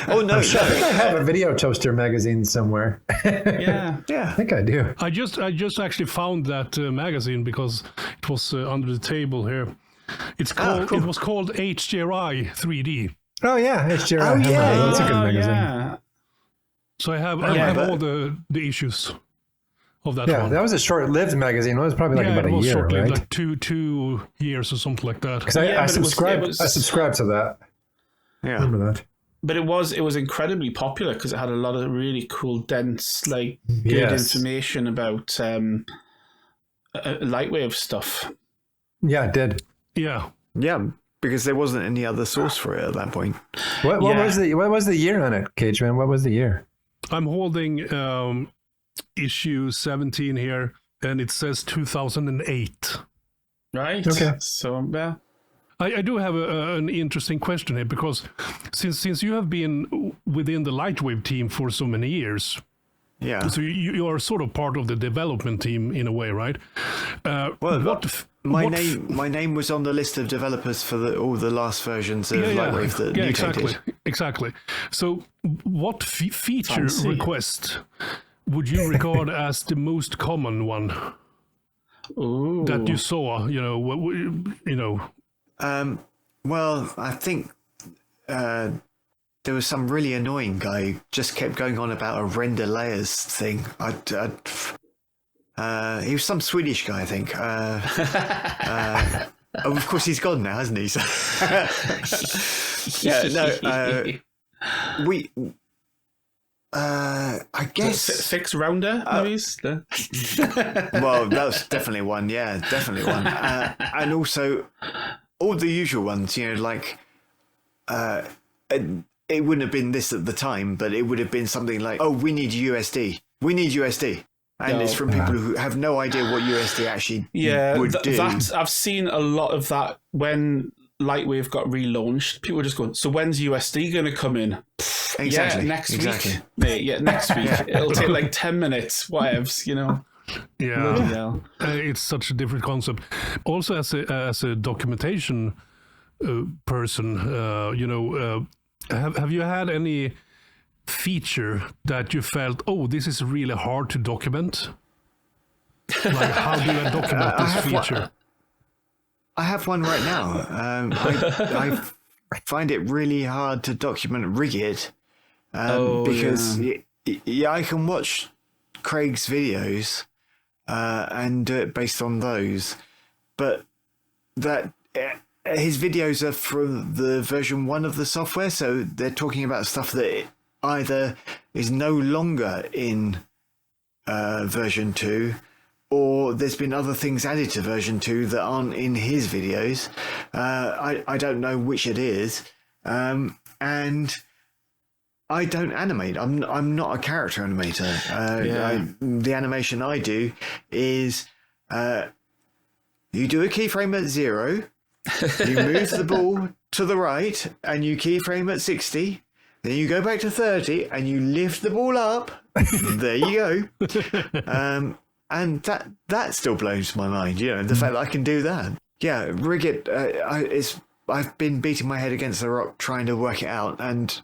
Oh no! I think I have a VideoToaster magazine somewhere. Yeah. I think I do. I just actually found that magazine because it was under the table here. It's called. Cool. It was called HDRI 3D. Oh yeah, HDRI. Oh yeah, that's a good magazine. Yeah. So I have all the issues of that one. Yeah, that was a short-lived magazine. It was probably like about a year, right? Like 2 years or something like that. Because I subscribed to that. Yeah, I remember that. But it was incredibly popular because it had a lot of really cool, dense, good information about LightWave stuff. Yeah, it did. Yeah, because there wasn't any other source for it at that point. What was the year on it, Cage Man? What was the year? I'm holding issue 17 here, and it says 2008. Right. Okay. So yeah. I do have an interesting question here, because since you have been within the LightWave team for so many years, so you are sort of part of the development team in a way, right? My name was on the list of developers for all the last versions of LightWave that NewTek did. Exactly. So, what feature request would you regard as the most common one that you saw? Well, I think there was some really annoying guy who just kept going on about a render layers thing. He was some Swedish guy, I think. Of course, he's gone now, hasn't he? So I guess fix rounder movies. Well, that was definitely one. Yeah, definitely one. And also all the usual ones. Like it wouldn't have been this at the time, but it would have been something like, "Oh, we need USD. We need USD." And it's from people who have no idea what USD actually would do. I've seen a lot of that when LightWave got relaunched. People were just going, so when's USD going to come in? Exactly. Yeah, next week. Mate, next week. It'll take like 10 minutes, whatevs, Yeah. It's such a different concept. Also, as a documentation person, have you had any feature that you felt, this is really hard to document? Like, how do I document this feature? I have one right now. I find it really hard to document Rigid because I can watch Craig's videos and do it based on those, but that his videos are from the version 1 of the software, so they're talking about stuff that either is no longer in version 2, or there's been other things added to version 2 that aren't in his videos. I don't know which it is, and I don't animate. I'm not a character animator. The animation I do is you do a keyframe at 0, you move the ball to the right, and you keyframe at 60. then you go back to 30 and you lift the ball up. There you go. And that still blows my mind, the fact that I can do that. Yeah, rig it. I've been beating my head against the rock trying to work it out. And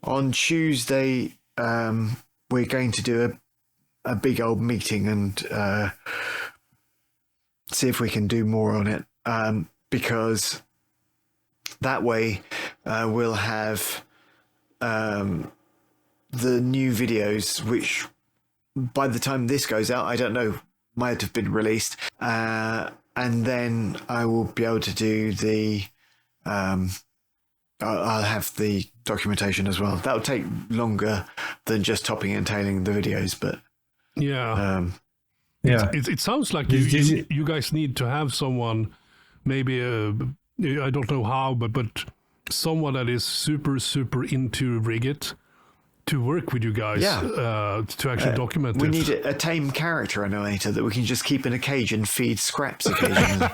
on Tuesday, we're going to do a big old meeting and see if we can do more on it. Because that way we'll have the new videos, which by the time this goes out, I don't know, might have been released. And then I will be able to do the... I'll have the documentation as well. That'll take longer than just topping and tailing the videos, but... Yeah. It sounds like you guys need to have someone, maybe, I don't know how, but someone that is super, super into Rigit to work with you guys to actually document it. We need a tame character animator that we can just keep in a cage and feed scraps occasionally.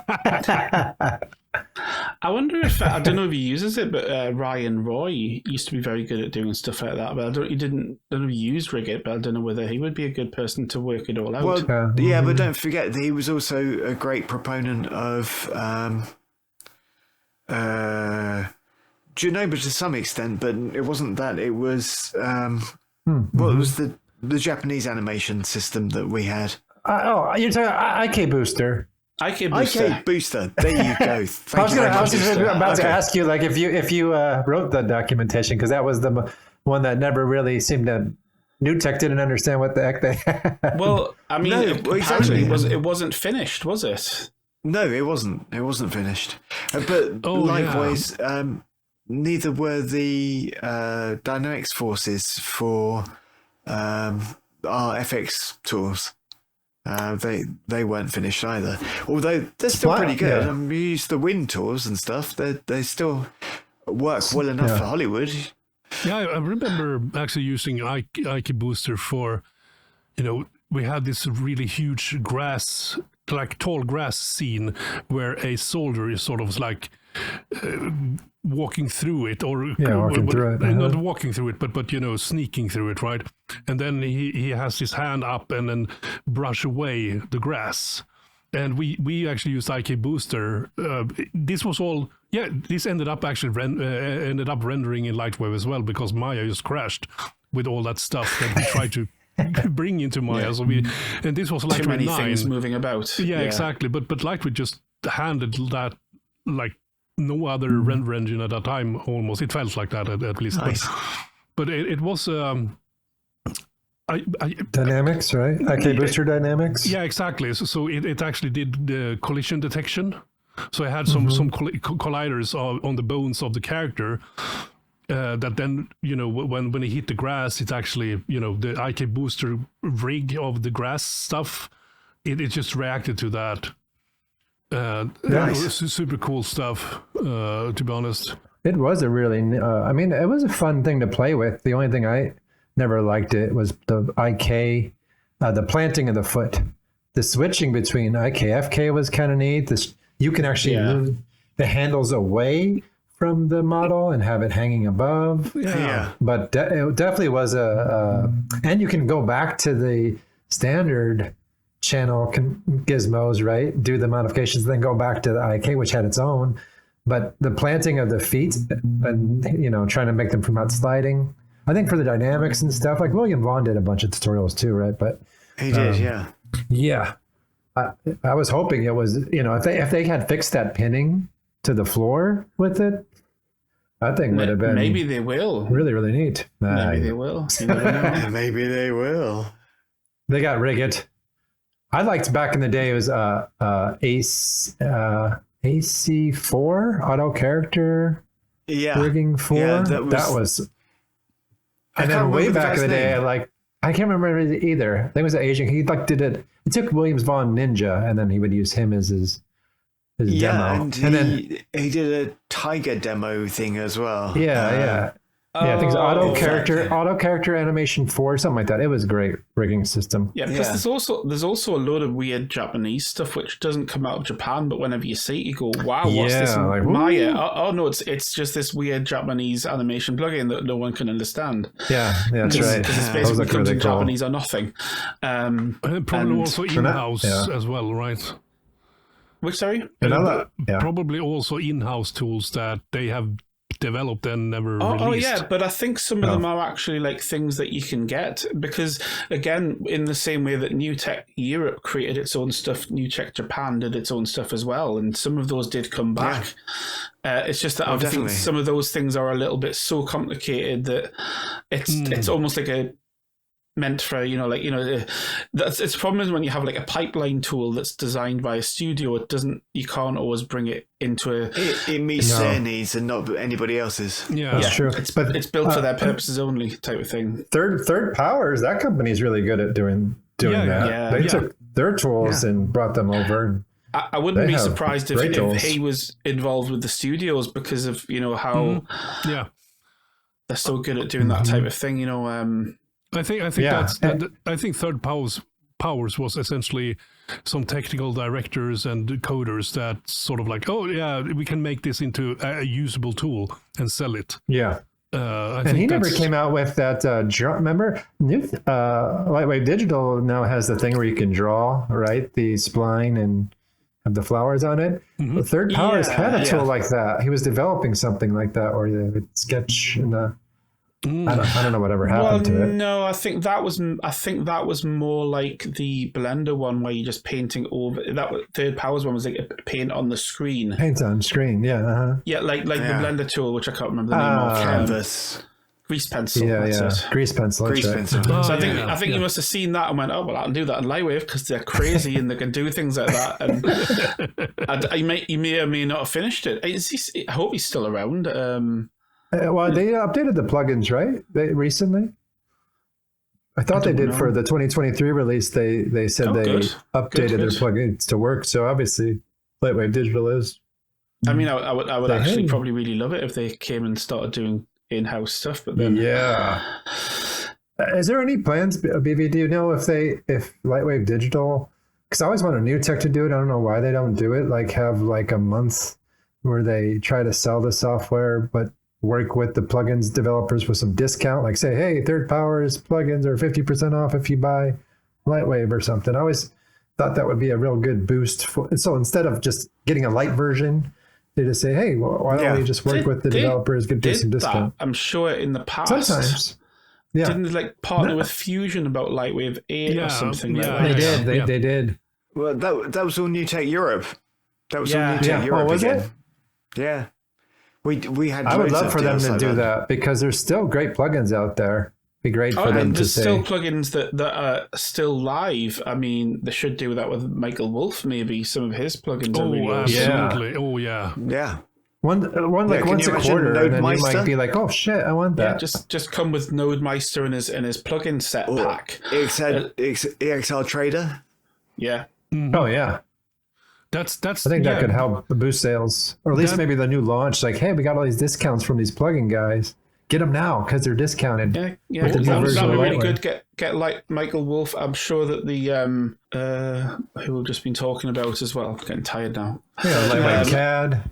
I wonder if, I don't know if he uses it, but Ryan Roy used to be very good at doing stuff like that. But I don't know if he used Rigit, but I don't know whether he would be a good person to work it all out. Well, yeah, but don't forget that he was also a great proponent of Genova to some extent, but it wasn't that. It was it was the Japanese animation system that we had. You're talking IK Booster. IK Booster. IK Booster. There you go. I was about to ask you, like, if you wrote the documentation, because that was the one that never really seemed to. NewTek didn't understand what the heck they had. Well, I mean, exactly. It wasn't finished, was it? No, it wasn't. It wasn't finished. But likewise, neither were the dynamics forces for our FX tools. They weren't finished either. Although they're still pretty good. Yeah. We use the wind tools and stuff. They still work well enough for Hollywood. Yeah, I remember actually using IK Booster for, we had this really huge grass, like tall grass scene where a soldier is sort of like walking through it, or not walking through it, but sneaking through it, right? And then he has his hand up and then brush away the grass. And we actually used IK Booster. This was all, this ended up actually rendering in LightWave as well, because Maya just crashed with all that stuff that we tried to bring into Maya. Yeah. So and this was LightWave 9. Too many things moving about. Yeah, exactly. But LightWave just handled that like no other render engine at that time. Almost, it felt like that at least. Nice. But it was. Dynamics, right? IK Booster Dynamics. Yeah, exactly. So it actually did the collision detection. So I had some colliders on the bones of the character. That then, when he hit the grass, it's actually, the IK Booster rig of the grass stuff, it just reacted to that. Nice. Super cool stuff, to be honest. It was a really, it was a fun thing to play with. The only thing I never liked it was the IK, the planting of the foot. The switching between IK, FK was kind of neat. You can actually move the handles away from the model and have it hanging above. Yeah. But it definitely was and you can go back to the standard channel gizmos, right? Do the modifications, then go back to the IK, which had its own. But the planting of the feet and, trying to make them from out sliding, I think for the dynamics and stuff, like William Vaughn did a bunch of tutorials too, right? But he did, yeah. Yeah. I was hoping it was, if they had fixed that pinning to the floor with it, I think would have been. Maybe they will. Really, really neat. Maybe they will. You never know. Maybe they will. They got Rigit. I liked back in the day, it was AC4 auto character rigging 4. Yeah, that was. And then way back in the day, I can't remember it either. I think it was an Asian. He did it. He took Williams Vaughn Ninja, and then he would use him as his demo. And then he did a Tiger demo thing as well. Yeah. Yeah, I think it's Oh, auto character animation 4, something like that. It was a great rigging system. Yeah, because there's also a load of weird Japanese stuff which doesn't come out of Japan, but whenever you see it, you go, "Wow, what's this like, Maya?" Oh no, it's just this weird Japanese animation plugin that no one can understand. Yeah, that's right. Because it's basically comes in Japanese or nothing. Probably also in-house as well, right? Which, sorry? Probably also in-house tools that they have developed and never released. Oh yeah, but I think some of them are actually like things that you can get, because again, in the same way that NewTek Europe created its own stuff, NewTek Japan did its own stuff as well, and some of those did come back. It's just that I think some of those things are a little bit so complicated that it's almost like meant for that's its problem is when you have like a pipeline tool that's designed by a studio, you can't always bring it into it meets their needs and not anybody else's. That's true. It's built for their purposes only, type of thing. Third Powers, that company's really good at doing that. They took their tools and brought them over. I wouldn't be surprised if he was involved with the studios, because of how they're so good at doing that type of thing. I think Third Powers was essentially some technical directors and coders that sort of like, we can make this into a usable tool and sell it. Yeah. And he never came out with that. Remember, LightWave Digital now has the thing where you can draw, right, the spline and have the flowers on it. The Third Powers had a tool like that. He was developing something like that, or they would sketch in the. I don't know whatever happened to it. No, I think that was more like the Blender one where you're just painting over. That Third Powers one was like a paint on the screen. Paint on screen, yeah. Yeah, like the Blender tool, which I can't remember the name of. Canvas. Grease pencil. Grease pencil. So I think you must have seen that and went, oh well, I can do that in LightWave because they're crazy and they can do things like that. And you may or may not have finished it. I hope he's still around. Well, they updated the plugins, right? Recently. I thought they did for the 2023 release. They said they updated their plugins to work. So obviously, LightWave Digital is. I mean, I would actually probably really love it if they came and started doing in-house stuff. But then, is there any plans, BV? Do you know if LightWave Digital? Because I always wanted NewTek to do it. I don't know why they don't do it. Like have like a month where they try to sell the software, but work with the plugins developers with some discount, like say, hey, Third Powers plugins are 50% off if you buy LightWave or something. I always thought that would be a real good boost. So instead of just getting a light version, they just say, hey, why don't we just work with the developers, get some discount? I'm sure in the past. Sometimes. Yeah. Didn't they like partner with Fusion about LightWave 8 or something like that? They did. Well, that was all NewTek Europe. That was all NewTek Europe was again. It? Yeah. We had. I would love for them to do that because there's still great plugins out there. Be great for them to say. There's still plugins that are still live. I mean, they should do that with Michael Wolf. Maybe some of his plugins are really absolutely. Oh yeah. One like once a quarter, and then you might be like, "Oh shit, I want that." Yeah, just come with Nodemeister and his plugin set pack. EXR Trader. Yeah. Oh yeah. That's. I think that could help boost sales, or at least maybe the new launch. Like, hey, we got all these discounts from these plugin guys. Get them now because they're discounted. Yeah. That would be really good. Get like Michael Wolf. I'm sure that the who we've just been talking about as well. I'm getting tired now. Yeah, LightWave CAD.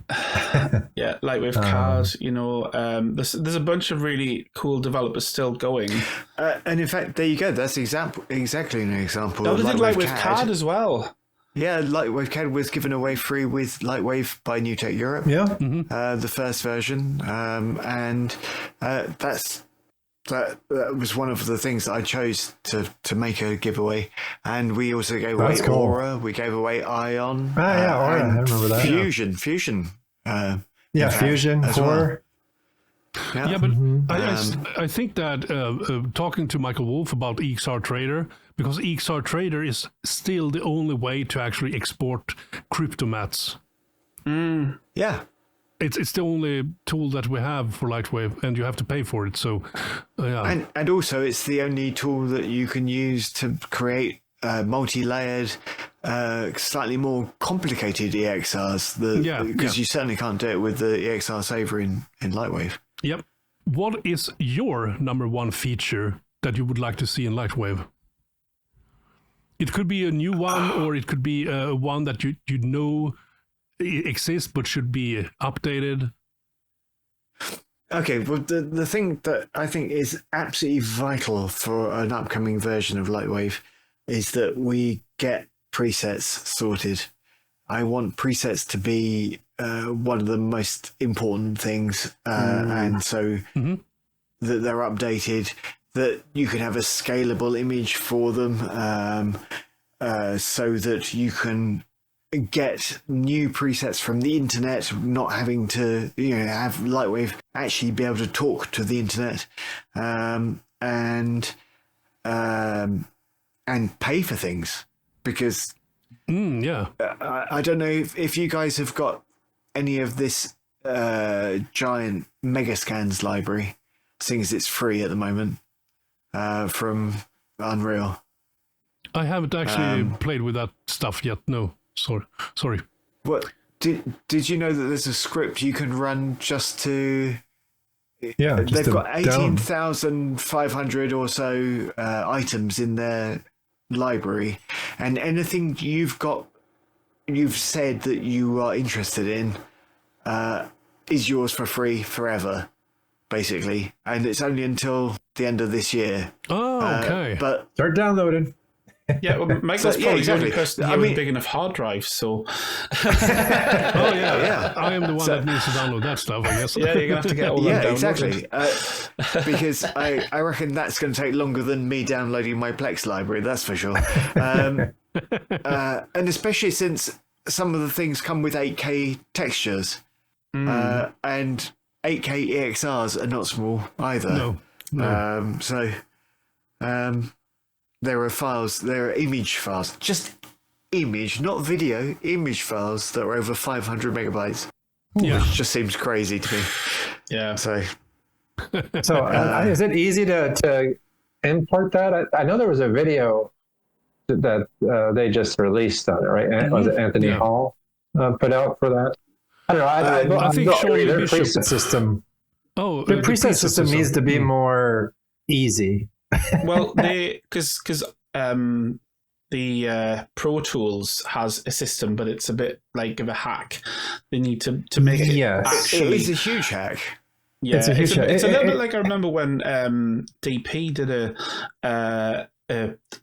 LightWave CAD. You know, there's a bunch of really cool developers still going. And in fact, there you go. That's exactly an example. They did LightWave CAD as well. Yeah, LightWave CAD was given away free with LightWave by NewTek Europe. Yeah, the first version, and that was one of the things that I chose to make a giveaway. And we also gave away Aura. We gave away Ion. Aura. I remember that. Fusion. Fusion. Horror. Well. Yeah, but I think that talking to Michael Wolf about EXR Trader, because EXR Trader is still the only way to actually export cryptomats. Yeah. It's the only tool that we have for LightWave, and you have to pay for it. So, and also it's the only tool that you can use to create multi-layered, slightly more complicated EXRs. Because you certainly can't do it with the EXR saver in LightWave. Yep. what is your number one feature that you would like to see in LightWave? It could be a new one, or it could be one that you know exists but should be updated. Okay, well, the thing that I think is absolutely vital for an upcoming version of LightWave is that we get presets sorted. I want presets to be one of the most important things, and so that they're updated, that you can have a scalable image for them, so that you can get new presets from the internet, not having to have LightWave actually be able to talk to the internet, and pay for things, because I don't know if you guys have got any of this giant Megascans library, seeing as it's free at the moment from Unreal. I haven't actually played with that stuff yet. No, sorry. What did you know that there's a script you can run just to? Yeah, they've got 18,500 or so items in their library, and anything you've said that you are interested in is yours for free forever, basically, and it's only until the end of this year. Oh, okay. But start downloading. Yeah, well, Michael's probably the only person here with big enough hard drive, so... yeah. I am the one that needs to download that stuff, I guess. Yeah, you're going to have to get all them downloaded. Exactly. Because I reckon that's going to take longer than me downloading my Plex library, that's for sure. And especially since some of the things come with 8K textures, and 8K EXRs are not small either. No. There are files, there are image files, just image, not video, image files that are over 500 megabytes. Yeah. Which just seems crazy to me. Yeah. So is it easy to import that? I know there was a video that they just released on it, right? Was it Anthony Hall put out for that? I don't know. I think their preset system. Oh, the preset system needs to be more easy. Well, because the Pro Tools has a system, but it's a bit like of a hack. They need to make it actually. It's a huge hack. Yeah, it's a little bit like I remember when DP did I can't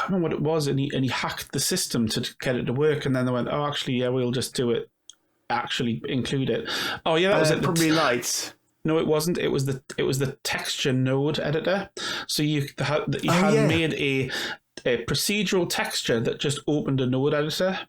remember what it was, and he hacked the system to get it to work, and then they went, oh, actually, yeah, we'll just do it. Actually, include it. Oh, yeah, that was it. Probably Lights. No, it wasn't. It was the texture node editor. So you had made a procedural texture that just opened a node editor,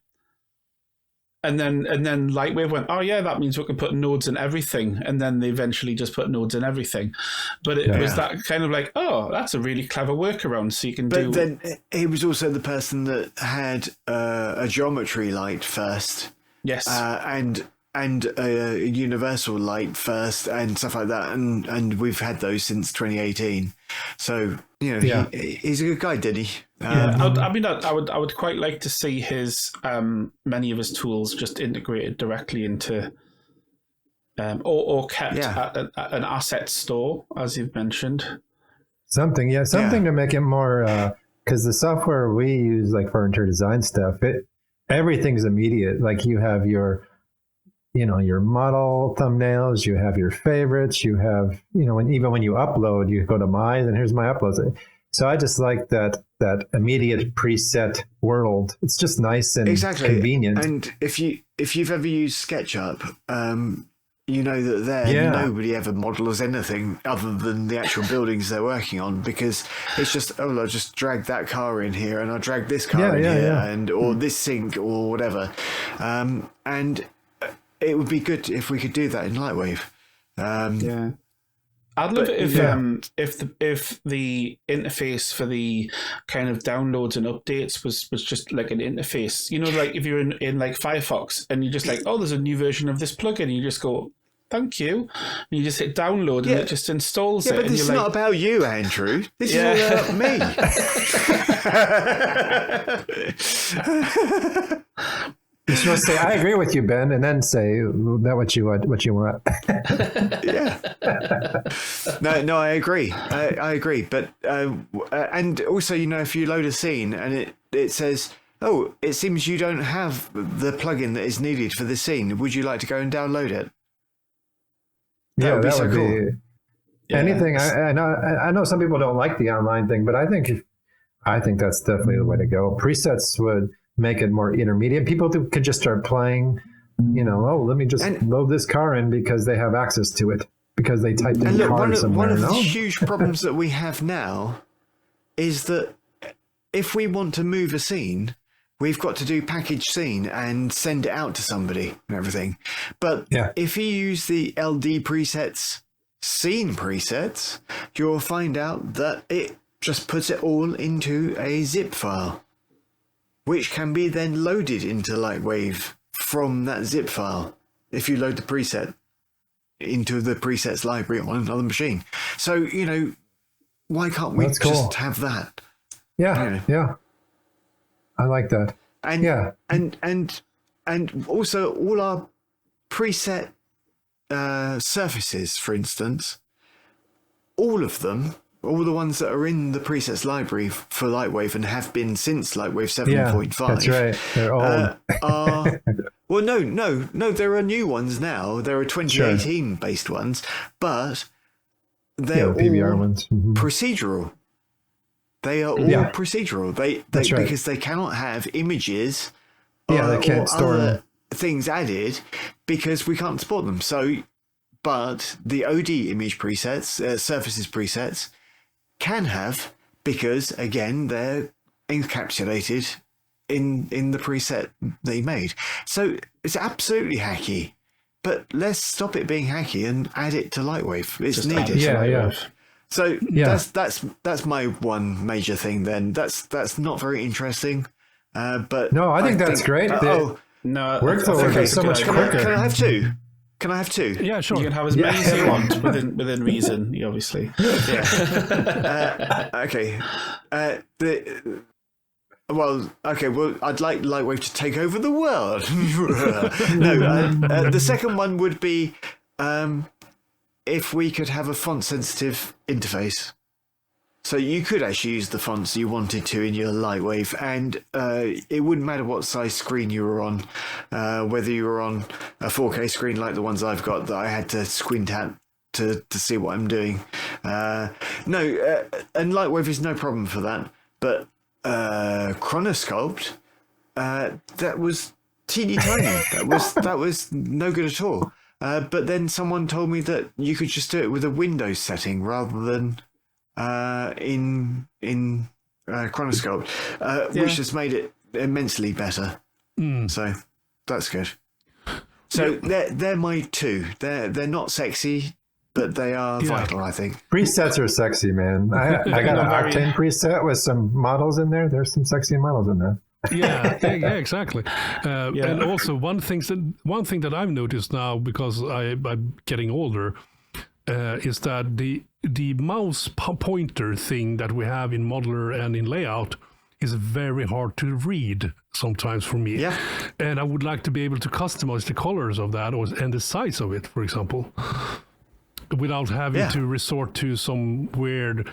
and then LightWave went, oh yeah, that means we can put nodes in everything, and then they eventually just put nodes in everything. But it was that kind of like, oh, that's a really clever workaround. So you can do. But then he was also the person that had a geometry light first. Yes. And a universal light first and stuff like that, and we've had those since 2018. So he's a good guy, did he? I would quite like to see his many of his tools just integrated directly into, or kept at an asset store, as you've mentioned. Something to make it more, because the software we use, like for interior design stuff, everything's immediate. Like you have your model thumbnails, you have your favorites, you have, when you upload, you go to mine and here's my uploads. So I just like that immediate preset world. It's just nice and convenient. And if you've ever used SketchUp, you know that nobody ever models anything other than the actual buildings they're working on, because it's just, I'll just drag that car in here and I'll drag this car in here and or this sink or whatever. And it would be good if we could do that in LightWave. I'd love it if the interface for the kind of downloads and updates was just like an interface. Like if you're in like Firefox and you just like, oh, there's a new version of this plugin, and you just go, thank you, and you just hit download and it just installs it. But this is not about you, Andrew. This is all about me. You're supposed to say, "I agree with you, Ben," and then say that what you want. Yeah. No, I agree. I agree. But and also, if you load a scene and it says, "Oh, it seems you don't have the plugin that is needed for this scene. Would you like to go and download it?" That would be so cool. Anything. I know some people don't like the online thing, but I think that's definitely the way to go. Presets would make it more intermediate. People could just start playing. Let me just load this car in because they have access to it because they typed in car somewhere. One of the huge problems that we have now is that if we want to move a scene, we've got to do package scene and send it out to somebody and everything. But if you use the LD presets, scene presets, you'll find out that it just puts it all into a zip file, which can be then loaded into LightWave from that zip file if you load the preset into the presets library on another machine. So, why can't we just have that? Yeah. I like that. And also all our preset surfaces, for instance, all of them, all the ones that are in the presets library for LightWave and have been since LightWave 7.5. Yeah, that's right. They're old. Well, no, there are new ones now. There are 2018 based ones, but they're PBR all ones. Procedural. They are all procedural. They because they cannot have images they can't store other things added because we can't support them. So, but the OD image presets, surfaces presets, can have, because again they're encapsulated in the preset they made. So it's absolutely hacky. But let's stop it being hacky and add it to LightWave. It's just needed. Yeah. So that's my one major thing. Then that's not very interesting. But no, I think that's great. No, workflow is so much quicker. Can I have two? Can I have two? Yeah, sure. You can have as many as you want within reason, obviously. Yeah. Okay. Well, I'd like LightWave to take over the world. No, the second one would be if we could have a font-sensitive interface. So you could actually use the fonts you wanted to in your LightWave, and it wouldn't matter what size screen you were on, whether you were on a 4K screen like the ones I've got that I had to squint at to see what I'm doing. And LightWave is no problem for that, but Chronosculpt, that was teeny tiny. That was no good at all. But then someone told me that you could just do it with a Windows setting rather than in Chronosculpt, which has made it immensely better. So that's good. So they're my two. They're not sexy, but they are vital, I think. Presets are sexy, man. I got an Octane preset with some models in there. There's some sexy models in there. yeah, exactly. And also one thing that I've noticed now, because I'm getting older, is that the mouse pointer thing that we have in modeler and in layout is very hard to read sometimes for me. Yeah. And I would like to be able to customize the colors of that and the size of it, for example, without having to resort to some weird,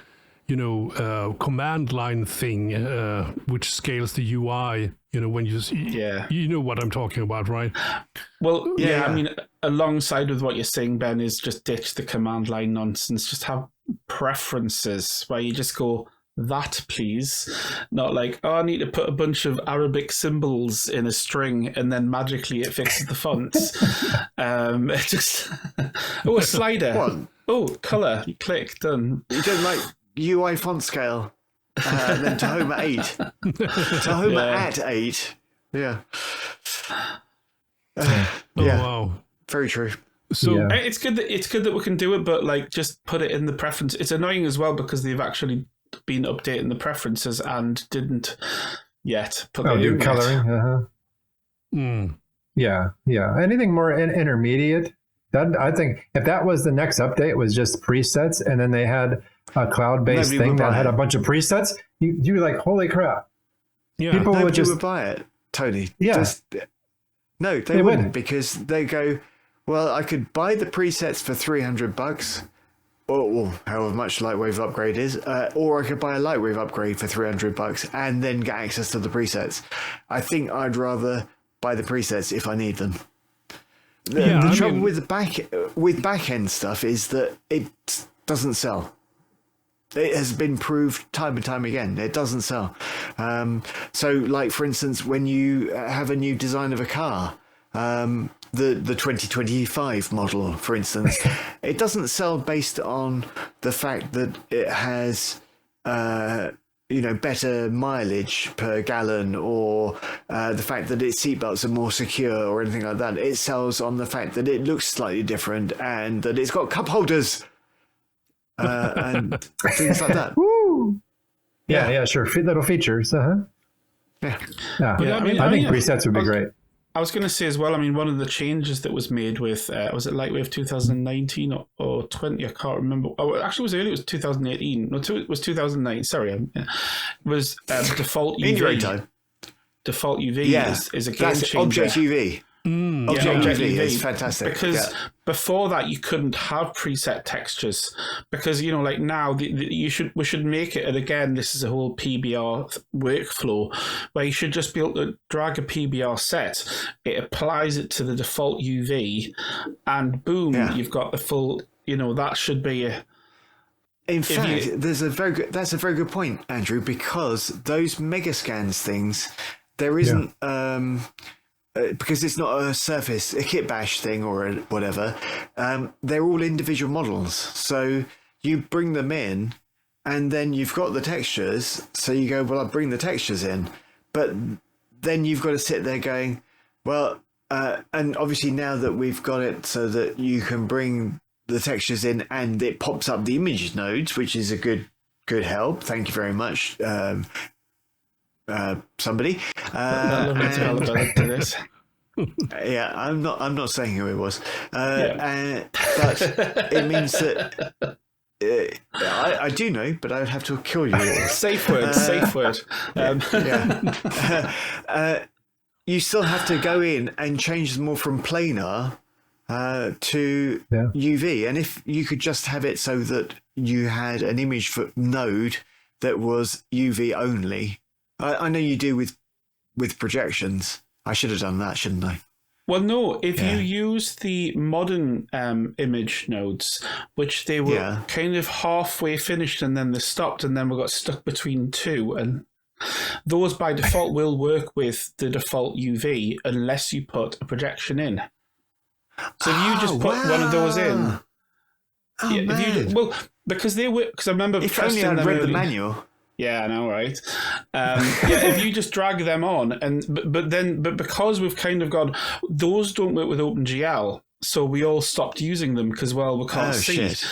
command line thing, which scales the UI, when you know what I'm talking about, right? Well, I mean, alongside with what you're saying, Ben, is just ditch the command line nonsense. Just have preferences where you just go, that please, not like, oh, I need to put a bunch of Arabic symbols in a string and then magically it fixes the fonts. It just a slider. What? Oh, color. You click, done. You don't like UI font scale, and then Tahoma 8. Tahoma at 8. Yeah. Wow. Very true. So it's good that we can do it, but like just put it in the preference. It's annoying as well because they've actually been updating the preferences and didn't yet put it in coloring. Yeah. Anything more intermediate? That I think if that was the next update, was just presets, and then they had a cloud-based thing that had a bunch of presets, you're like, holy crap! Yeah, people would just buy it, Tony. Yeah. No, they wouldn't, because they go, well, I could buy the presets for $300, or however much LightWave upgrade is, or I could buy a LightWave upgrade for $300 and then get access to the presets. I think I'd rather buy the presets if I need them. The trouble with back end stuff is that it doesn't sell. It has been proved time and time again. It doesn't sell. So, like, for instance, when you have a new design of a car, the 2025 model, for instance, it doesn't sell based on the fact that it has, better mileage per gallon, or the fact that its seatbelts are more secure or anything like that. It sells on the fact that it looks slightly different and that it's got cup holders. And things like that. Woo! Yeah, sure. Little features. Yeah. I think presets would be great. I was going to say as well, I mean, one of the changes that was made with, was it LightWave 2019 or 20? I can't remember. Oh, actually, it was early. It was 2018. No, it was 2009. Sorry. It was default UV. In your own time. Default UV is a game changer. Object UV. Object UV is fantastic. Because before that, you couldn't have preset textures. Because, like now, we should make it, and again, this is a whole PBR workflow, where you should just be able to drag a PBR set, it applies it to the default UV, and boom, you've got the full, that should be a... In fact, that's a very good point, Andrew, because those Megascans things, there isn't... because it's not a surface, a kit bash thing or whatever, they're all individual models. So you bring them in and then you've got the textures. So you go, well, I'll bring the textures in. But then you've got to sit there going, well, and obviously now that we've got it so that you can bring the textures in and it pops up the image nodes, which is a good help. Thank you very much. Somebody. To this. Yeah, I'm not saying who it was, but it means that I do know, but I would have to kill you. Safe word. You still have to go in and change them all from planar to UV, and if you could just have it so that you had an image for node that was UV only. I know you do with projections. I should have done that, shouldn't I? Well, no. If you use the modern image nodes, which they were kind of halfway finished and then they stopped and then we got stuck between two, and those by default will work with the default UV unless you put a projection in. So if you just put one of those in... because they were... Because I remember... If only I'd read the manual... Yeah, I know, right? If you just drag them on, but because we've kind of gone, those don't work with OpenGL, so we all stopped using them because we can't see. Shit.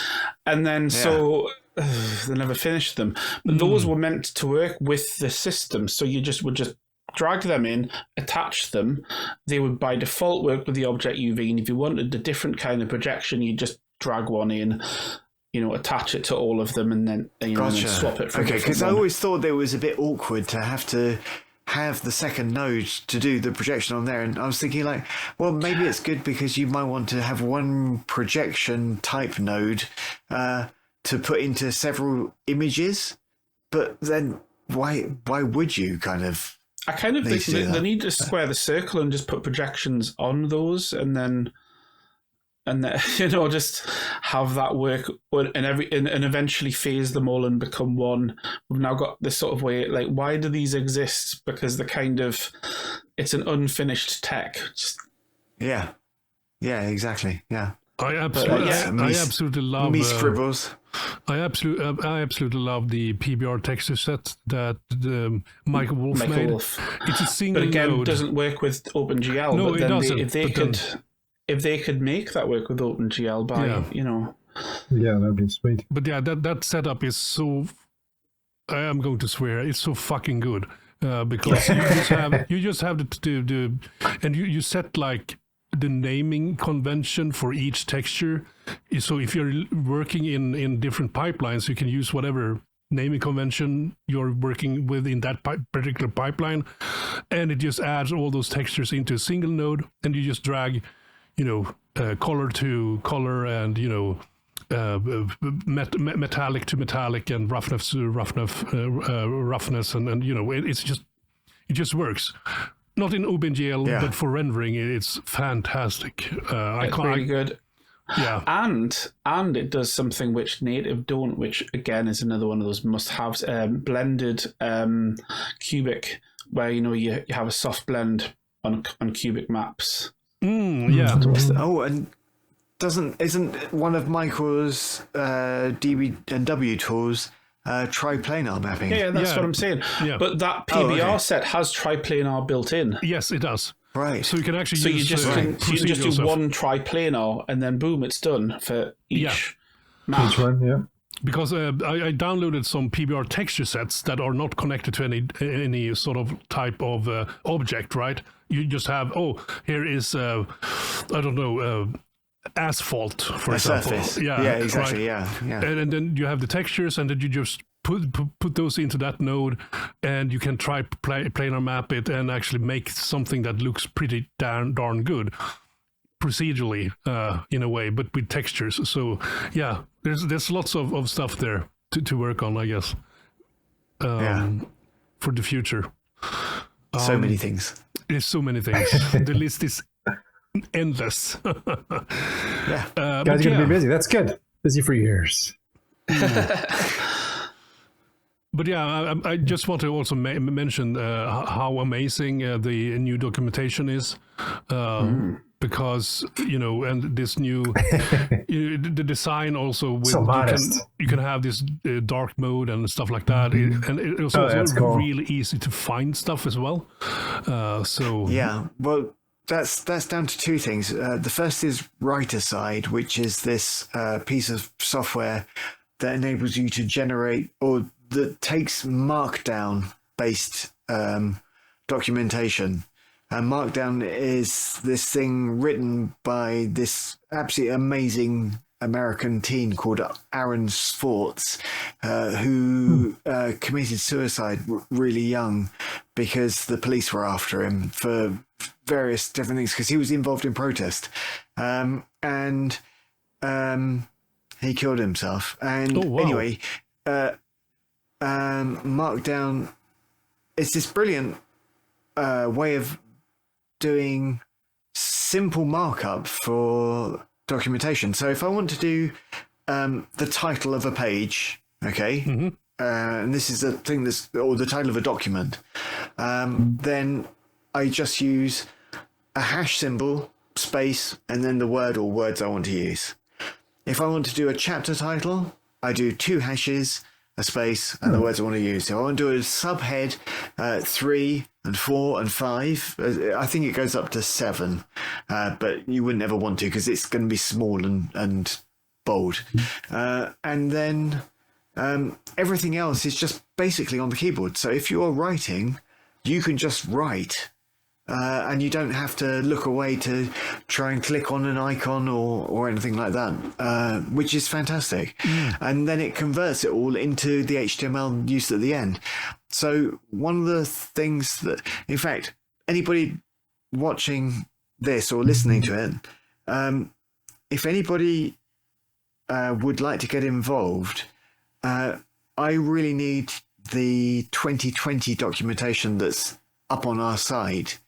And then they never finished them. But those were meant to work with the system, so you would just drag them in, attach them. They would by default work with the object UV, and if you wanted a different kind of projection, you just drag one in. Attach it to all of them and then, and then swap it from because I always thought it was a bit awkward to have the second node to do the projection on there. And I was thinking maybe it's good because you might want to have one projection type node to put into several images. But then why would you I kind of think they need to square the circle and just put projections on those and then just have that work and eventually phase them all and become one. We've now got this sort of way, why do these exist? Because it's an unfinished tech. Yeah, exactly. Yeah. I absolutely love me scribbles. I absolutely love the PBR Texture Set that Michael Wolf made. It's a single but again, node. It doesn't work with OpenGL. No, but it doesn't. If they could make that work with OpenGL by, Yeah, that'd be sweet. But that setup is so, I am going to swear, it's so fucking good. Because you just have to do, and you set the naming convention for each texture. So if you're working in different pipelines, you can use whatever naming convention you're working with in that particular pipeline, and it just adds all those textures into a single node, and you just drag, color to color, and metallic to metallic, and roughness to roughness, and it just works. Not in OpenGL, but for rendering, it's fantastic. It's really good. Yeah, and it does something which native don't, which again is another one of those must-haves. Blended cubic, where you have a soft blend on cubic maps. Yeah. Oh, and isn't one of Michael's DB&W tools triplanar mapping? Yeah, that's what I'm saying. Yeah. But that PBR set has triplanar built in. Yes, it does. Right. So you can actually you just do one triplanar, and then boom, it's done for each map. Each one, yeah. Because I downloaded some PBR texture sets that are not connected to any sort of type of object, right? You just have, here is, asphalt, for example. Surface. Yeah, exactly. Right? Yeah. And then you have the textures, and then you just put those into that node, and you can try planar map it and actually make something that looks pretty darn good procedurally, in a way, but with textures. So yeah, there's lots of stuff there to work on, I guess, for the future. So many things. There's so many things. The list is endless. Guys are going to be busy. That's good. Busy for years. But yeah, I just want to also mention how amazing the new documentation is, because and this new the design also with you can have this dark mode and stuff like that, and it's also cool. really easy to find stuff as well. Well, that's down to two things. The first is writer side, which is this piece of software that enables you to generate or that takes Markdown based documentation. And Markdown is this thing written by this absolutely amazing American teen called Aaron Swartz, who committed suicide really young because the police were after him for various different things, because he was involved in protest. And he killed himself. And anyway, Markdown is this brilliant way of doing simple markup for documentation. So if I want to do the title of a page, and this is a thing or the title of a document, then I just use a hash symbol, space, and then the word or words I want to use. If I want to do a chapter title, I do 2 hashes, a space, and the words I want to use. So I want to do a subhead 3 and 4 and 5. I think it goes up to 7, but you wouldn't ever want to because it's going to be small and bold. And then everything else is just basically on the keyboard. So if you're writing, you can just write. And you don't have to look away to try and click on an icon or anything like that, which is fantastic. And then it converts it all into the HTML used at the end. So one of the things that, in fact, anybody watching this or listening to it, if anybody would like to get involved, I really need the 2020 documentation that's up on our site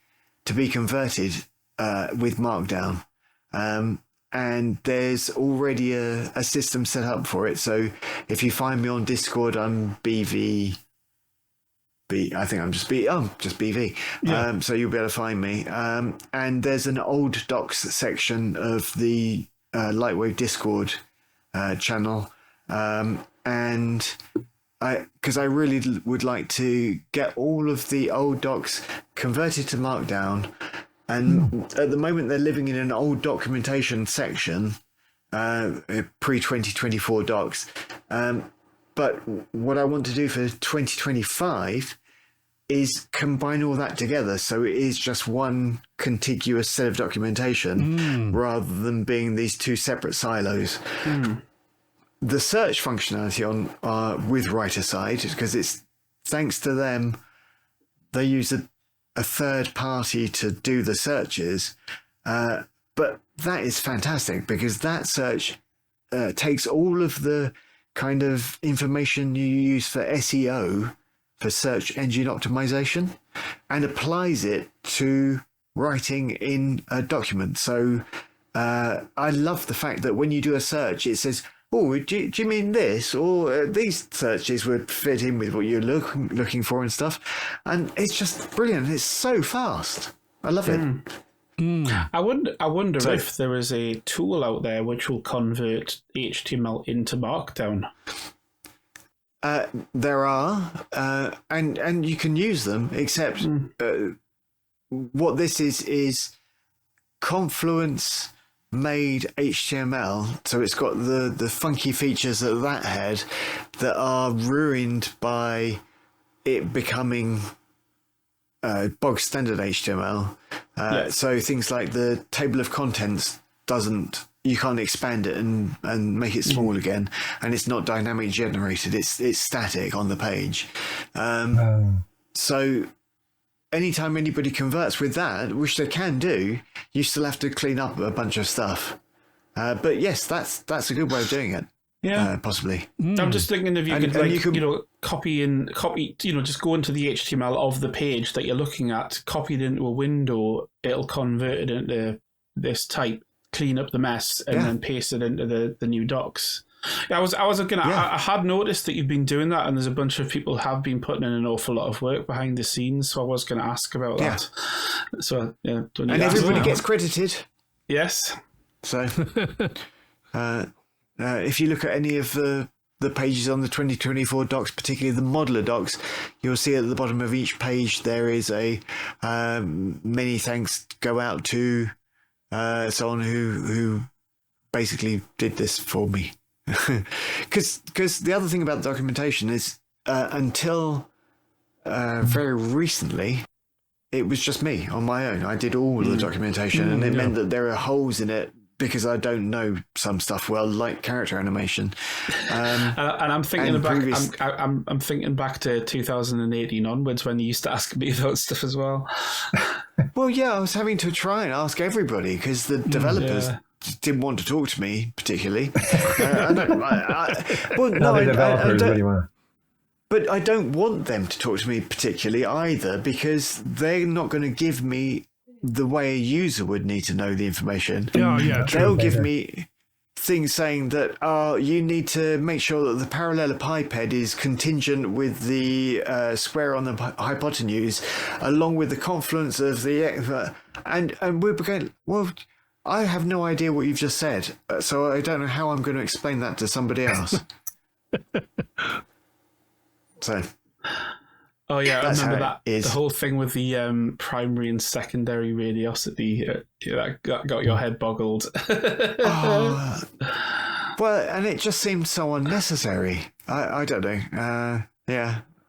to be converted with Markdown. And there's already a system set up for it. So if you find me on Discord, I'm BV. I think I'm just BV. Yeah. So you'll be able to find me. And there's an old docs section of the LightWave Discord channel. And because I really would like to get all of the old docs converted to Markdown, and at the moment they're living in an old documentation section, pre-2024 docs. But what I want to do for 2025 is combine all that together, so it is just one contiguous set of documentation rather than being these 2 separate silos. the search functionality on with Writer-Side, because it's thanks to them, they use a third party to do the searches. But that is fantastic, because that search takes all of the kind of information you use for SEO, for search engine optimization, and applies it to writing in a document. So I love the fact that when you do a search, it says, oh, do you mean this? Or these searches would fit in with what you're looking for and stuff. And it's just brilliant. It's so fast. I love it. I wonder if there is a tool out there which will convert HTML into Markdown. There are, and you can use them, except what this is Confluence made HTML, so it's got the funky features that had that are ruined by it becoming bog standard HTML. So things like the table of contents you can't expand it and make it small again, and it's not dynamic generated, it's static on the page. So anytime anybody converts with that, which they can do, you still have to clean up a bunch of stuff. But yes, that's a good way of doing it. Yeah, possibly. I'm just thinking if you could copy, just go into the HTML of the page that you're looking at, copy it into a window, it'll convert it into this type, clean up the mess, and then paste it into the new docs. Yeah, I had noticed that you've been doing that, and there's a bunch of people have been putting in an awful lot of work behind the scenes. So I was going to ask about that. So and everybody gets credited. Yes. So if you look at any of the pages on the 2024 docs, particularly the modeler docs, you'll see at the bottom of each page there is a many thanks go out to someone who basically did this for me. Because the other thing about the documentation is until very recently, it was just me on my own. I did all the documentation, and it meant that there are holes in it because I don't know some stuff well, like character animation. And I'm thinking I'm thinking back to 2018 onwards when you used to ask me about stuff as well. Well, yeah, I was having to try and ask everybody because the developers didn't want to talk to me particularly. But I don't want them to talk to me particularly either, because they're not going to give me the way a user would need to know the information. They'll give me things saying that you need to make sure that the parallelepiped is contingent with the square on the hypotenuse, along with the confluence of the and we're going, well, I have no idea what you've just said, so I don't know how I'm going to explain that to somebody else. So, I remember that the whole thing with the primary and secondary radiosity that got your head boggled. Well, and it just seemed so unnecessary. I don't know.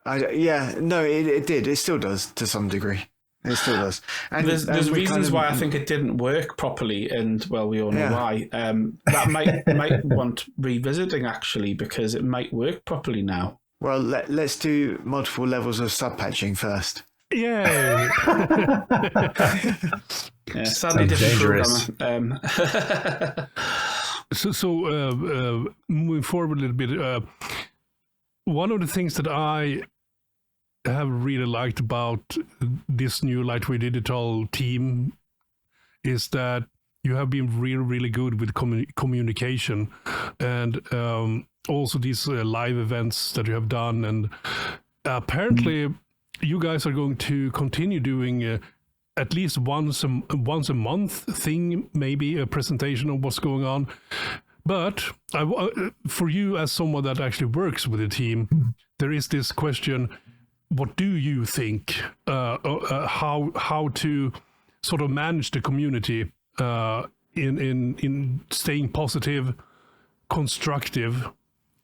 It did. It still does to some degree. It still does. And there's reasons why I think it didn't work properly, and well, we all know why. That might want revisiting actually, because it might work properly now. Well, let's do multiple levels of subpatching first. Yay! Sadly different programmer. So moving forward a little bit, one of the things that I have really liked about this new LightWave Digital team is that you have been really, really good with communication, and also these live events that you have done. And apparently you guys are going to continue doing at least once a month thing, maybe a presentation of what's going on. But for you, as someone that actually works with the team, there is this question: what do you think? How to sort of manage the community in staying positive, constructive,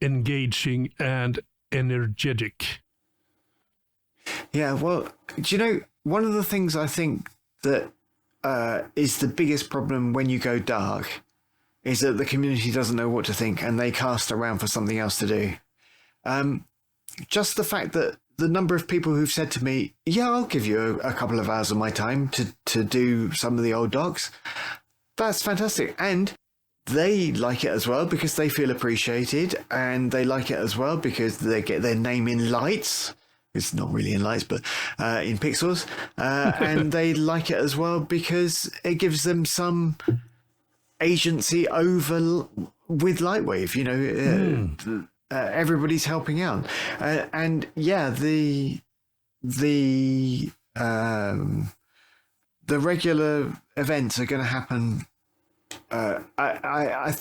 engaging, and energetic? Yeah, well, do you know, one of the things I think that is the biggest problem when you go dark is that the community doesn't know what to think and they cast around for something else to do. Just the fact that the number of people who've said to me, yeah, I'll give you a couple of hours of my time to do some of the old docs, that's fantastic. And they like it as well because they feel appreciated, and they like it as well because they get their name in lights. It's not really in lights, but in pixels. And they like it as well because it gives them some agency over with LightWave. You know, everybody's helping out. And yeah, the regular events are going to happen. I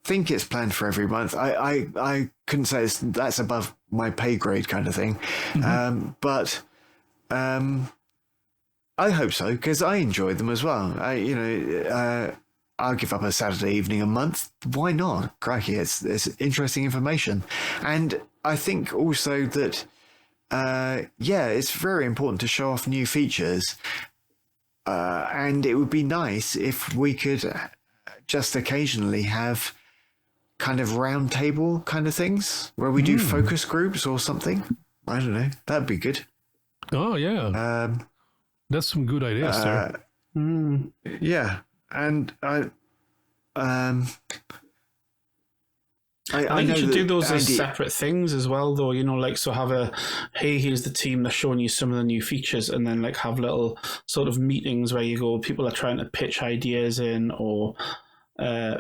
think it's planned for every month. I couldn't say that's above my pay grade kind of thing. But I hope so because I enjoy them as well. I'll give up a Saturday evening a month. Why not? Crikey, it's interesting information. And I think also that, it's very important to show off new features. And it would be nice if we could just occasionally have kind of round table kind of things where we do focus groups or something. I don't know. That'd be good. Oh, yeah. That's some good ideas there. Yeah. And I think you should do those as Andy, separate things as well, though. You know, like, so have here's the team that's showing you some of the new features, and then like have little sort of meetings where you go, people are trying to pitch ideas in or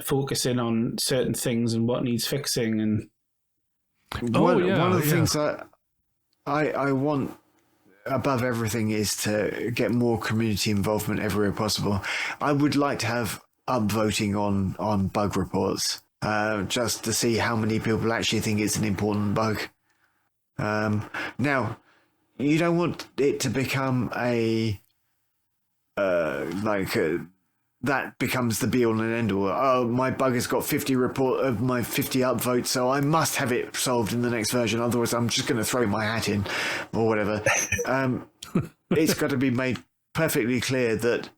focusing on certain things and what needs fixing. And one of the things I want above everything is to get more community involvement everywhere possible. I would like to have upvoting on bug reports. Just to see how many people actually think it's an important bug. Now, you don't want it to become that becomes the be all and end all. Oh, my bug has got 50 upvotes, so I must have it solved in the next version. Otherwise, I'm just going to throw my hat in or whatever. It's got to be made perfectly clear that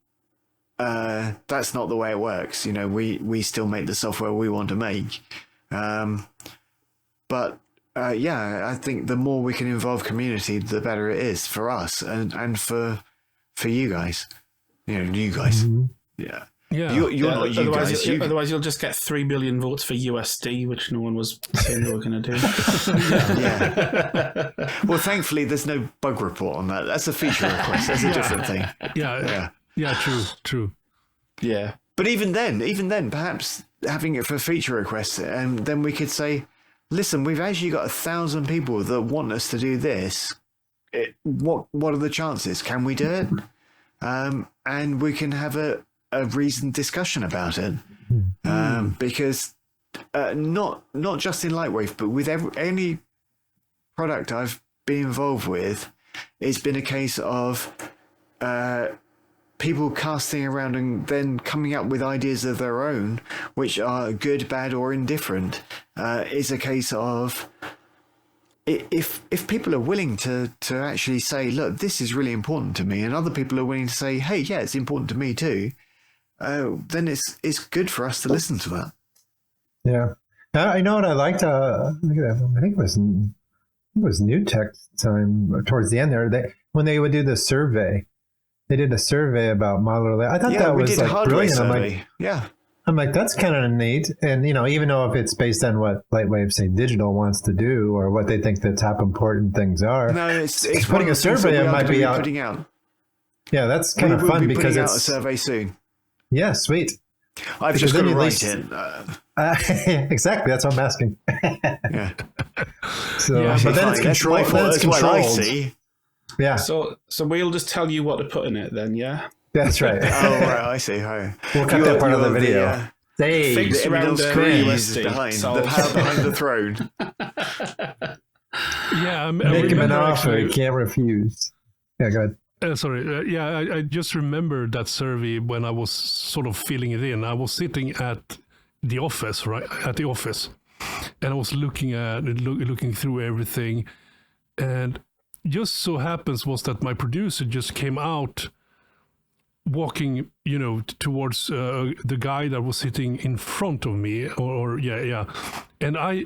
that's not the way it works. You know, we still make the software we want to make. But I think the more we can involve community, the better it is for us and for you guys. You know, you guys. Mm-hmm. Yeah. Yeah. You're not you guys. Otherwise, you'll just get 3 billion votes for USD, which no one was saying they were going to do. Yeah. Well, thankfully, there's no bug report on that. That's a feature request. That's a different thing. Yeah, true. Yeah. But even then, perhaps having it for feature requests, and then we could say, listen, we've actually got 1,000 people that want us to do this. What are the chances? Can we do it? And we can have a reasoned discussion about it. Because not just in LightWave, but with any product I've been involved with, it's been a case of people casting around and then coming up with ideas of their own, which are good, bad, or indifferent. Is a case of if people are willing to actually say, look, this is really important to me, and other people are willing to say, hey, yeah, it's important to me too, then it's good for us to listen to that. Yeah. I know what I liked. I think it was NewTek time towards the end there. When they would do the survey, they did a survey about modular. I thought that was like brilliant. Survey. I'm like, that's kind of neat. And, you know, even though if it's based on what LightWave, say, Digital wants to do or what they think the top important things are. No, it's putting a survey that might be out. Putting out. Yeah, that's kind of fun because it's out a survey soon. Yeah, sweet. I've just got to write it. Exactly, that's what I'm asking. Yeah. So, but then it's controlled. That's what I see. Yeah. So we'll just tell you what to put in it then, yeah? That's right. Oh, right, I see. We'll cut that part of the video. Fix around the USD. Behind the power behind the throne. Yeah, make him an offer he can't refuse. Yeah, go ahead. Sorry. I just remembered that survey when I was sort of filling it in. I was sitting at the office, right? At the office. And I was looking at it, looking through everything. And just so happens was that my producer just came out walking, towards the guy that was sitting in front of me, and I,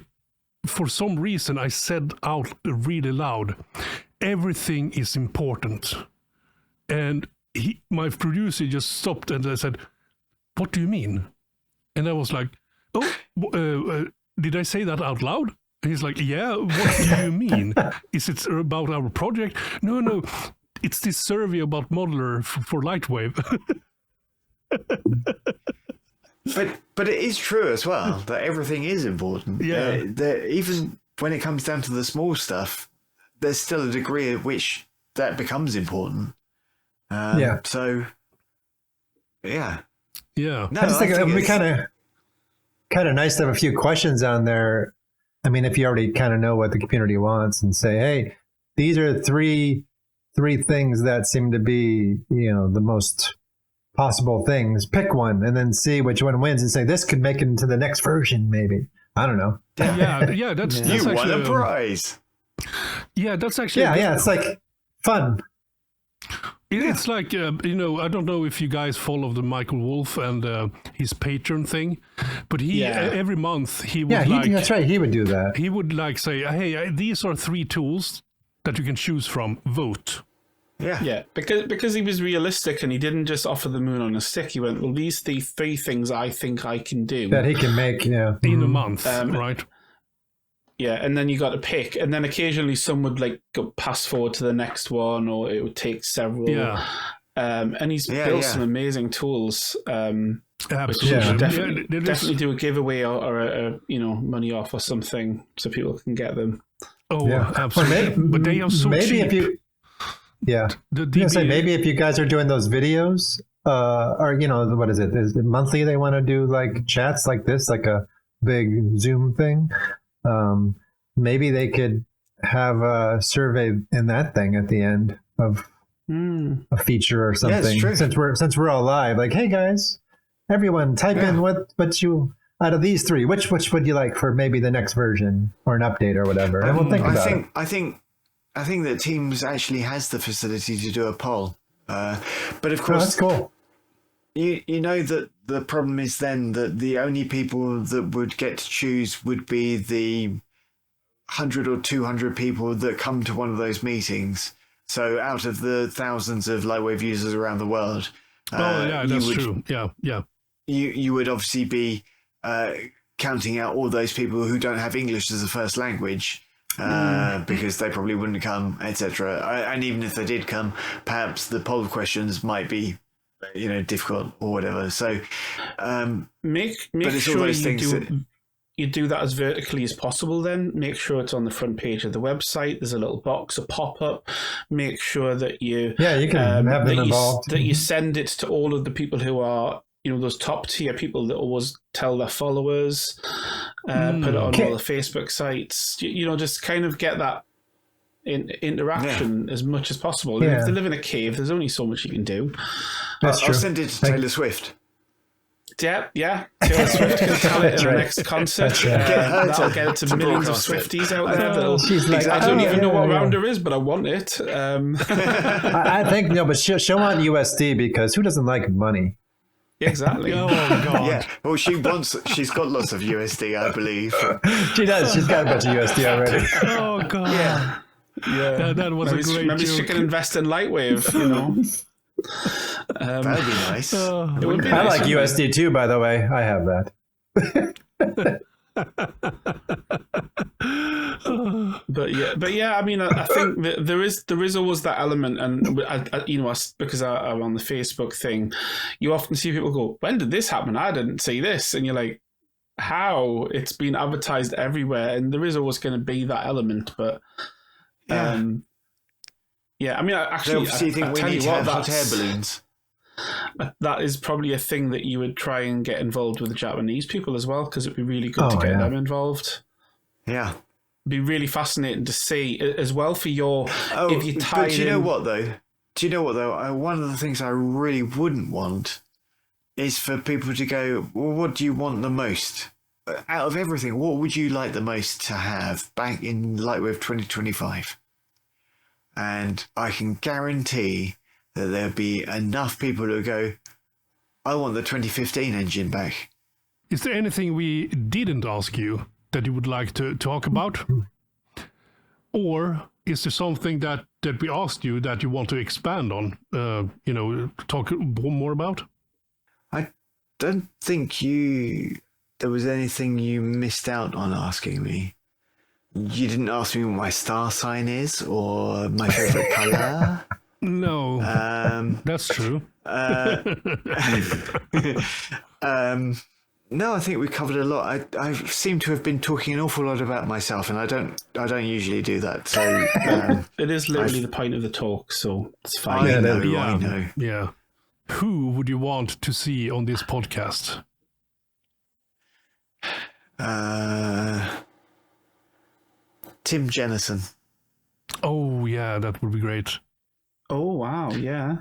for some reason, I said out really loud, "Everything is important," and my producer just stopped and I said, "What do you mean?" And I was like, "Oh, did I say that out loud?" And he's like, "Yeah, what do you mean? Is it about our project?" No, it's this survey about modeler for LightWave. But it is true as well that everything is important. Yeah. Even when it comes down to the small stuff, there's still a degree at which that becomes important. So, yeah. Yeah. No, I just think it would be kind of nice to have a few questions on there. I mean, if you already kind of know what the community wants, and say, "Hey, these are three things that seem to be, the most possible things. Pick one, and then see which one wins, and say this could make it into the next version, maybe." I don't know. Yeah. That's you actually won a prize. Yeah, that's actually. Yeah. It's like fun. It's like, I don't know if you guys follow the Michael Wolff and his Patreon thing, but every month he would that's right. He would do that. He would say, "Hey, these are 3 tools that you can choose from. Vote." Yeah, because he was realistic and he didn't just offer the moon on a stick. He went, "Well, these the 3 things I think I can do that he can make in a month, right?" Yeah, and then you got to pick, and then occasionally some would go pass forward to the next one, or it would take several. Yeah, and he's built some amazing tools. Absolutely, definitely do a giveaway or a money off or something so people can get them. Oh, yeah, absolutely. But they are so cheap. If you, maybe if you guys are doing those videos, or what is it? Is it monthly? They want to do like chats like this, like a big Zoom thing. Maybe they could have a survey in that thing at the end of a feature or something. Yeah, since we're all live, like, "Hey guys, everyone, type in what you out of these 3, which would you like for maybe the next version or an update or whatever?" And we'll think about it. I think that Teams actually has the facility to do a poll, but of course, that's cool. You know that the problem is then that the only people that would get to choose would be the 100 or 200 people that come to one of those meetings. So out of the thousands of LightWave users around the world, that's true. Yeah. You would obviously be counting out all those people who don't have English as a first language. Because they probably wouldn't come, etc. And even if they did come, perhaps the poll questions might be difficult or whatever. So make sure you do that as vertically as possible. Then make sure it's on the front page of the website. There's a little box, a pop-up. Make sure that you can have them involved. That you send it to all of the people who are those top tier people that always tell their followers, put it on all the Facebook sites. Just kind of get that interaction as much as possible. Yeah. If they live in a cave, there's only so much you can do. I'll send it to Taylor Swift. Yeah. Taylor Swift can tell it in the next concert. That'll get it to millions of Swifties out there. She's like, I don't even know what rounder is, but I want it. I think but she'll want USD because who doesn't like money? Exactly. Oh God. Yeah. Well, she's got lots of USD, I believe. She does. She's got a bunch of USD already. Oh God. Yeah. That was a great maybe joke. she can invest in LightWave. That'd be nice. It would be I nice, like USD too, by the way. I have that. But yeah, I mean, I think that there is always that element, and because I'm on the Facebook thing, you often see people go, "When did this happen? I didn't see this," and you're like, "How? It's been advertised everywhere," and there is always going to be that element, but I mean, actually, I think we need to have hot air balloons. That is probably a thing that you would try and get involved with the Japanese people as well, because it'd be really good to get them involved. Yeah. It'd be really fascinating to see as well for your... if you tie but do you know what, though? One of the things I really wouldn't want is for people to go, "Well, what do you want the most? Out of everything, what would you like the most to have back in LightWave 2025? And I can guarantee that there'll be enough people who go, I want the 2015 engine back. Is there anything we didn't ask you that you would like to talk about? Or is there something that we asked you that you want to expand on, talk more about? I don't think there was anything you missed out on asking me. You didn't ask me what my star sign is or my favorite color. No, that's true. No, I think we covered a lot. I seem to have been talking an awful lot about myself, and I don't usually do that. So it is literally the point of the talk, so it's fine. I know. Yeah. Who would you want to see on this podcast? Tim Jennison. Oh yeah, that would be great. Oh wow, yeah.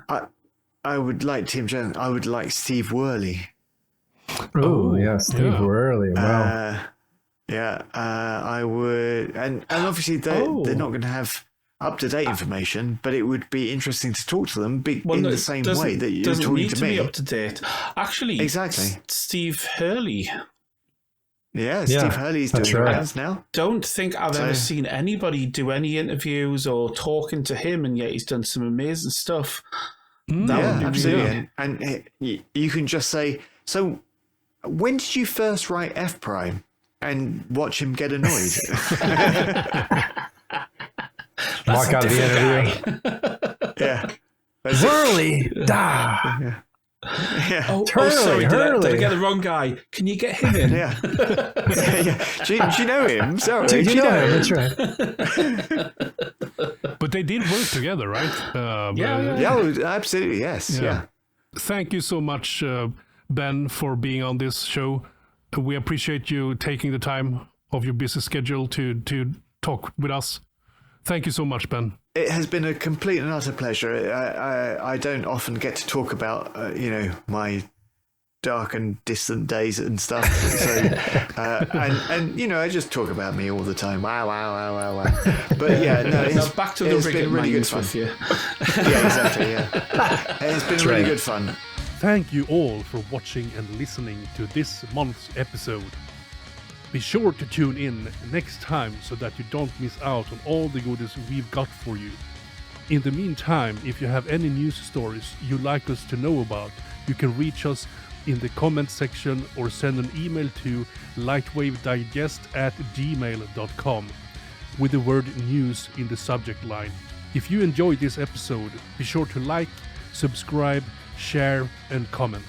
I would like Tim Jennison. I would like Steve Worley. Oh yeah, Steve Worley. Wow. I would, and obviously they're not going to have up-to-date information, but it would be interesting to talk to them in the same way that you're talking to me. Be up to date. Actually, exactly. Steve Hurley. Yeah, Steve Hurley's doing rounds now. Don't think I've ever seen anybody do any interviews or talking to him, and yet he's done some amazing stuff. Absolutely. And you can just say, so when did you first write F prime? And watch him get annoyed. Walk out of the interview. Yeah. Worley! Yeah. Oh, sorry, did I get the wrong guy? Can you get him in? Yeah. Do you know him? Sorry. Do you know him? That's right. But they did work together, right? Yeah, absolutely, yes. Yeah. Thank you so much, Ben, for being on this show. We appreciate you taking the time of your busy schedule to talk with us. Thank you so much, Ben. It has been a complete and utter pleasure. I don't often get to talk about, my dark and distant days and stuff. So, and I just talk about me all the time. Wow. But yeah, no, it's back to the been really good fun. With you. Yeah, exactly. Yeah, it's been really good fun. Thank you all for watching and listening to this month's episode. Be sure to tune in next time so that you don't miss out on all the goodies we've got for you. In the meantime, if you have any news stories you'd like us to know about, you can reach us in the comment section or send an email to lightwavedigest@gmail.com with the word news in the subject line. If you enjoyed this episode, be sure to like, subscribe, share and comment.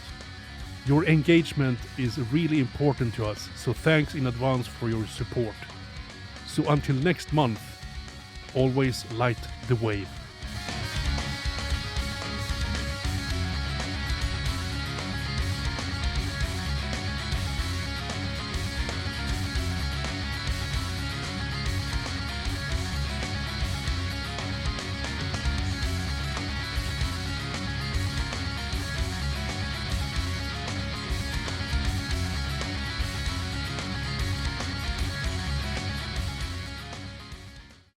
Your engagement is really important to us, so thanks in advance for your support. So until next month, always light the wave.